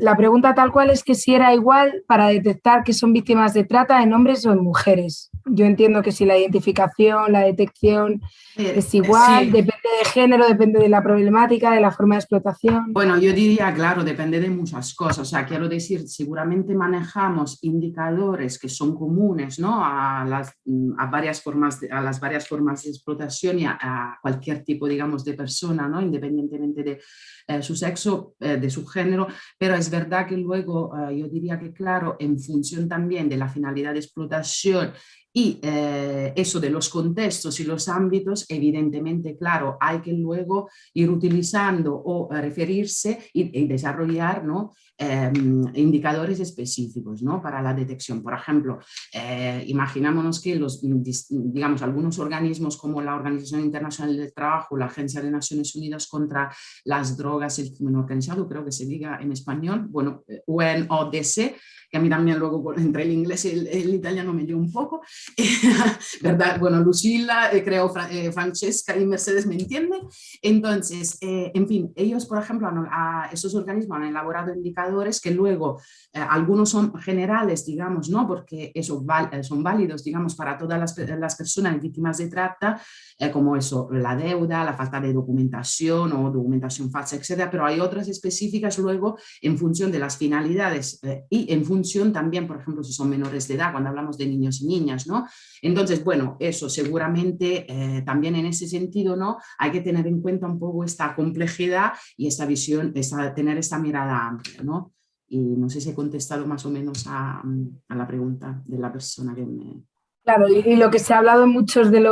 la pregunta tal cual es que si era igual para detectar que son víctimas de trata en hombres o en mujeres. yo entiendo que si la identificación, la detección es igual, sí. depende de género, depende de la problemática, de la forma de explotación. Bueno, yo diría, claro, depende de muchas cosas. O sea, quiero decir, seguramente manejamos indicadores que son comunes, ¿no? a las varias formas de explotación y a cualquier tipo, digamos, de persona, ¿no? Independientemente de su sexo, de su género. Pero es verdad que luego yo diría que, claro, en función también de la finalidad de explotación y eso de los contextos y los ámbitos, evidentemente, claro, hay que luego ir utilizando o referirse y desarrollar, ¿no? Indicadores específicos, ¿no? Para la detección. Por ejemplo, imaginámonos que digamos, algunos organismos como la Organización Internacional del Trabajo, la Agencia de Naciones Unidas contra las Drogas y el Crimen Organizado, creo que se diga en español, bueno, UNODC, que a mí también luego entre el inglés y el italiano me dio un poco, ¿verdad? Bueno, Lucila, creo Francesca y Mercedes me entienden. Entonces, en fin, ellos, por ejemplo, esos organismos han elaborado indicadores que luego algunos son generales, digamos, ¿no? Porque eso son válidos, digamos, para todas las personas víctimas de trata, como eso, la deuda, la falta de documentación o documentación falsa, etcétera, pero hay otras específicas luego en función de las finalidades y en función también, por ejemplo, si son menores de edad, cuando hablamos de niños y niñas, ¿no? Entonces, bueno, eso seguramente también en ese sentido, ¿no? Hay que tener en cuenta un poco esta complejidad y esta visión, tener esta mirada amplia, ¿no? Y no sé si he contestado más o menos a la pregunta de la persona que me... Claro, y lo que se ha hablado en muchos de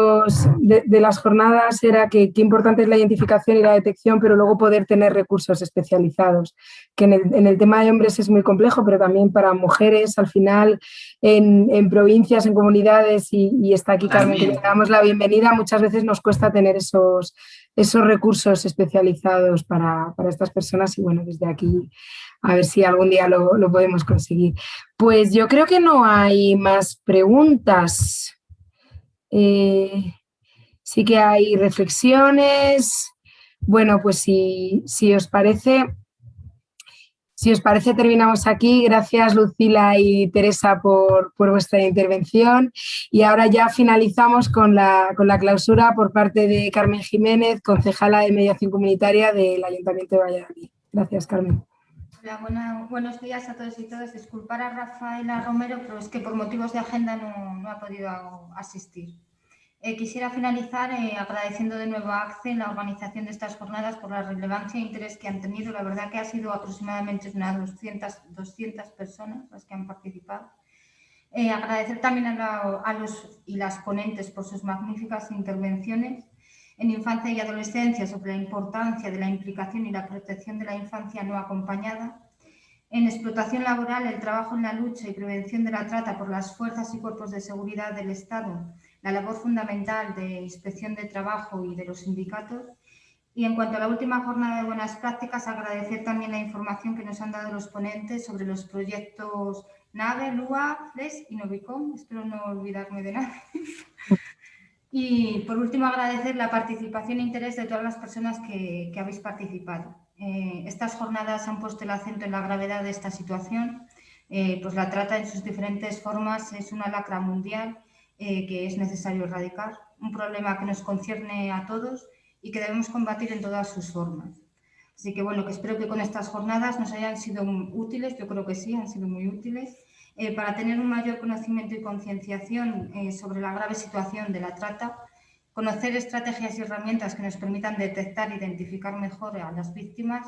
las jornadas era que qué importante es la identificación y la detección, pero luego poder tener recursos especializados, que en el tema de hombres es muy complejo, pero también para mujeres, al final, en provincias, en comunidades, y está aquí Carmen, que le damos la bienvenida, muchas veces nos cuesta tener esos recursos especializados para estas personas y bueno, desde aquí a ver si algún día lo podemos conseguir. Pues yo creo que no hay más preguntas. Sí que hay reflexiones. Bueno, pues si os parece, terminamos aquí. Gracias, Lucila y Teresa, por vuestra intervención. Y ahora ya finalizamos con la clausura por parte de Carmen Jiménez, concejala de Mediación Comunitaria del Ayuntamiento de Valladolid. Gracias, Carmen. Hola, buenos días a todos y todas. Disculpar a Rafaela Romero, pero es que por motivos de agenda no ha podido asistir. Quisiera finalizar agradeciendo de nuevo a ACCE la organización de estas jornadas por la relevancia e interés que han tenido. La verdad que ha sido aproximadamente unas 200 personas las que han participado. Agradecer también a los y las ponentes por sus magníficas intervenciones en infancia y adolescencia sobre la importancia de la implicación y la protección de la infancia no acompañada. En explotación laboral, el trabajo en la lucha y prevención de la trata por las fuerzas y cuerpos de seguridad del Estado, la labor fundamental de inspección de trabajo y de los sindicatos. Y en cuanto a la última jornada de buenas prácticas, agradecer también la información que nos han dado los ponentes sobre los proyectos NAVE, LUA, FLES y Novicom. Espero no olvidarme de nada. Y por último, agradecer la participación e interés de todas las personas que habéis participado. Estas jornadas han puesto el acento en la gravedad de esta situación, pues la trata en sus diferentes formas es una lacra mundial que es necesario erradicar, un problema que nos concierne a todos y que debemos combatir en todas sus formas. Así que bueno, que espero que con estas jornadas nos hayan sido útiles, yo creo que sí, han sido muy útiles, para tener un mayor conocimiento y concienciación sobre la grave situación de la trata, conocer estrategias y herramientas que nos permitan detectar e identificar mejor a las víctimas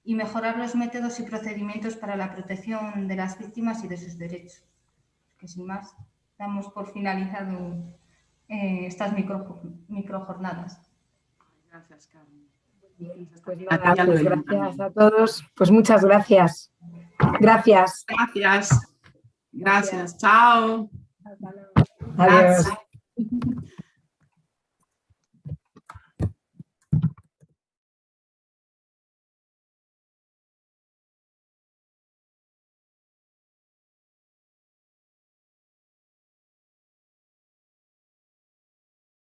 y mejorar los métodos y procedimientos para la protección de las víctimas y de sus derechos. Que sin más, damos por finalizado estas microjornadas. Gracias, Carmen. Pues nada, pues gracias a todos. Pues muchas gracias. Gracias. Gracias. Chao. Adiós. Grazie.